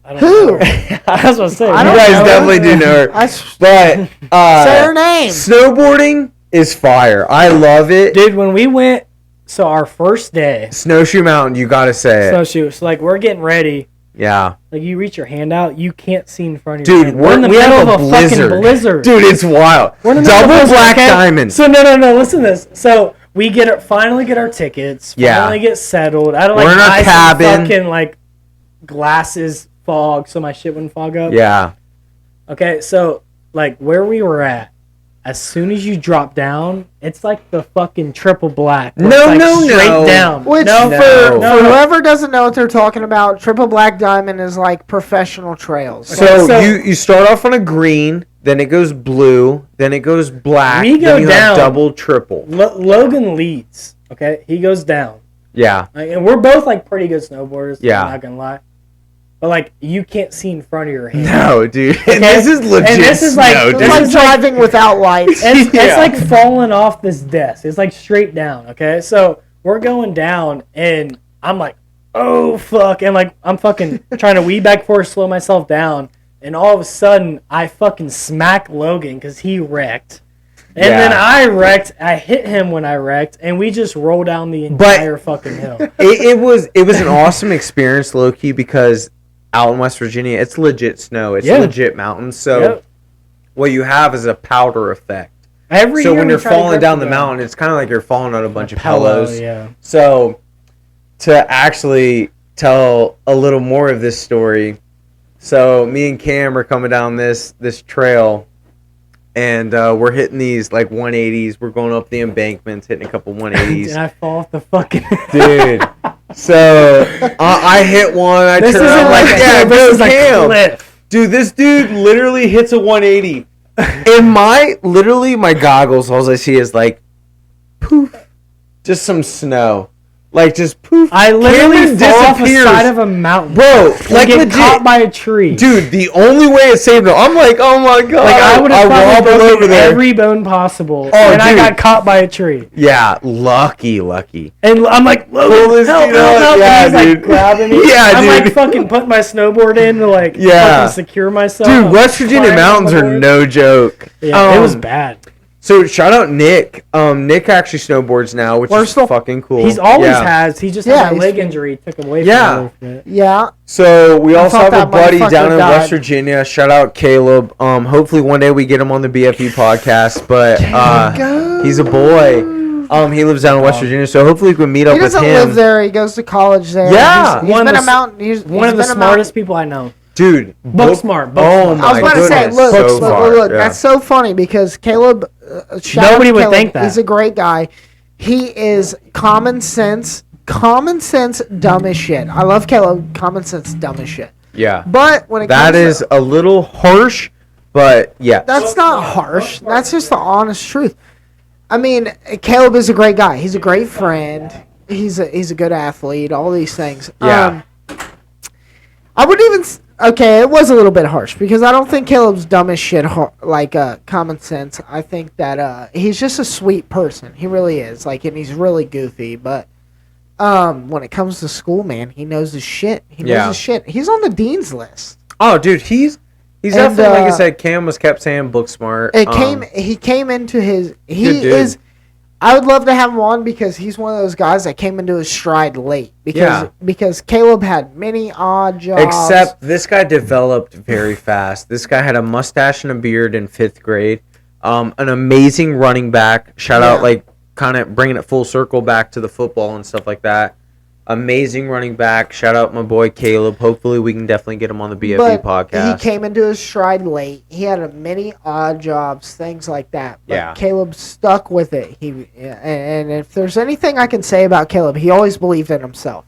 I don't Who? know. I was gonna say. I you don't guys know. definitely do know her. I But say her name. snowboarding is fire. I love it. Dude, when we went, so our first day, Snowshoe Mountain, you gotta say it. snowshoe. So like we're getting ready. Yeah. Like you reach your hand out, you can't see in front of your Dude, hand. we're, in the we middle have a of blizzard. fucking blizzard. Dude, it's wild. We're in the middle of a Double blizzard, black okay? diamond. So no, listen to this. So we finally get our tickets. Yeah. Finally get settled. I had to We're like in our buy some cabin. fucking like glasses fog so my shit wouldn't fog up. Yeah. Okay, so like where we were at, as soon as you drop down, it's like the fucking triple black. where No, it's, like, no, straight no. down. Which, no, for no. whoever doesn't know what they're talking about, Triple Black Diamond is like professional trails. So, you start off on a green, then it goes blue, then it goes black, We go then you have down. double, triple. Logan leads. Okay, he goes down. Yeah. Like, and we're both like pretty good snowboarders. Yeah. I'm not gonna lie. But like you can't see in front of your hand. No, dude. Okay? This is legit And this is like- snow, It's dude. like is like- driving without lights. It's Yeah. like falling off this desk. It's like straight down. Okay, so we're going down, and I'm like, oh fuck, and like I'm fucking trying to weed back forward, slow myself down, and all of a sudden I fucking smack Logan because he wrecked. And Yeah. then I wrecked. I hit him when I wrecked, and we just roll down the entire fucking hill. it was an awesome experience, low key, because out in West Virginia, it's legit snow. It's Yeah. legit mountains. So Yep. what you have is a powder effect. Every So year when we you're try to falling grip down the ground. mountain, it's kind of like you're falling on a bunch of Pillow, pillows. yeah. So to actually tell a little more of this story, so me and Cam are coming down this trail, and we're hitting these like 180s. We're going up the embankments, hitting a couple 180s. And I fall off the fucking. Dude. So I hit one. I This turn isn't around like like, a yeah, hill, this go is like Cam. cliff. Dude, this dude literally hits a 180. In my goggles, all I see is like, poof, just some snow. Like, just poof. I literally Cameron fall off the disappears. side of a mountain. Bro, and like get legit. caught by a tree. Dude, the only way it saved him, I'm like, oh my god. Like I would have probably wobbled broken over there. every bone possible, Oh, and I dude. got caught by a tree. Yeah, lucky. And I'm like, Pull Logan, this help, dude help, up. help. Yeah, and he's dude. like grabbing me. Yeah, I'm dude. like fucking putting my snowboard in to like Yeah. fucking secure myself. Dude, I'm West Virginia climbing on mountains the are board. no joke. Yeah, it was Um, bad. So shout out Nick. Nick actually snowboards now, which is fucking cool. He's always has. He just had a leg injury, took him away from it a little bit. Yeah. So we also have a buddy down in West Virginia. Shout out Caleb. Hopefully one day we get him on the BFE podcast. But he's a boy. He lives down in West Virginia, so hopefully we can meet up with him. He doesn't live there. He goes to college there. Yeah. He's been a mountain. He's one of the smartest people I know. Dude, book smart. Oh my I was about to say, look, yeah. that's so funny because Caleb. Nobody would think that. He's a great guy. He is common sense, dumb as shit. I love Caleb. Common sense, dumb as shit. Yeah. But when it that comes is a little harsh, but yeah. That's not harsh. That's just the honest truth. I mean, Caleb is a great guy. He's a great friend. He's a good athlete. All these things. Yeah. I would even. Okay, it was a little bit harsh because I don't think Caleb's dumb as shit like common sense. I think that he's just a sweet person. He really is. Like, and he's really goofy. But when it comes to school, man, he knows his shit. He knows his shit. He's on the dean's list. Oh, dude, he's definitely, like I said, Cam was kept saying book smart. He came into his. He is. I would love to have him on because he's one of those guys that came into his stride late. Because Caleb had many odd jobs. Except this guy developed very fast. This guy had a mustache and a beard in 5th grade. An amazing running back. Shout out, like, kind of bringing it full circle back to the football and stuff like that. Amazing running back. Shout out my boy Caleb. Hopefully we can definitely get him on the BFE podcast. He came into his stride late. He had many odd jobs, things like that. But Caleb stuck with it. And if there's anything I can say about Caleb, he always believed in himself.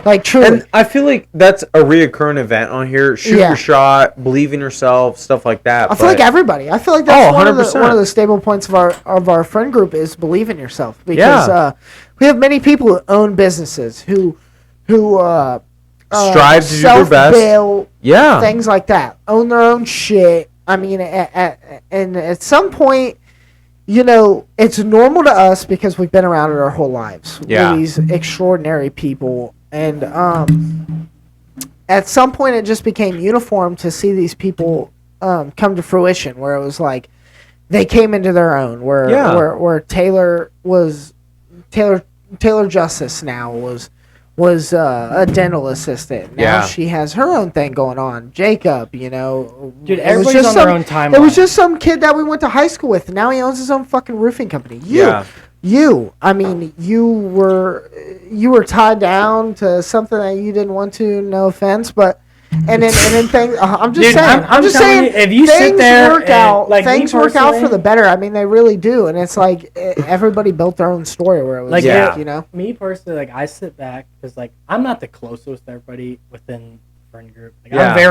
Like, truly. And I feel like that's a reoccurring event on here. Shoot your shot, believe in yourself, stuff like that. I feel like everybody. I feel like that's one of the stable points of our friend group is believe in yourself. Because we have many people who own businesses who strive to do their best. Things like that. Own their own shit. I mean, and at some point, you know, it's normal to us because we've been around it our whole lives. Yeah. We're these extraordinary people. And at some point, it just became uniform to see these people come to fruition, where it was like they came into their own. Where Taylor Justice now was a dental assistant. Now she has her own thing going on. Jacob, you know, dude, everybody's on their own timeline. It was just some kid that we went to high school with. Now he owns his own fucking roofing company. I mean, you were tied down to something that you didn't want to. No offense, but and then things. I'm just saying. I'm just saying. If you sit there, things work out for the better. I mean, they really do. And it's like everybody built their own story where it was you know. Me personally, like I sit back because like I'm not the closest with everybody within the friend group. Like, I'm very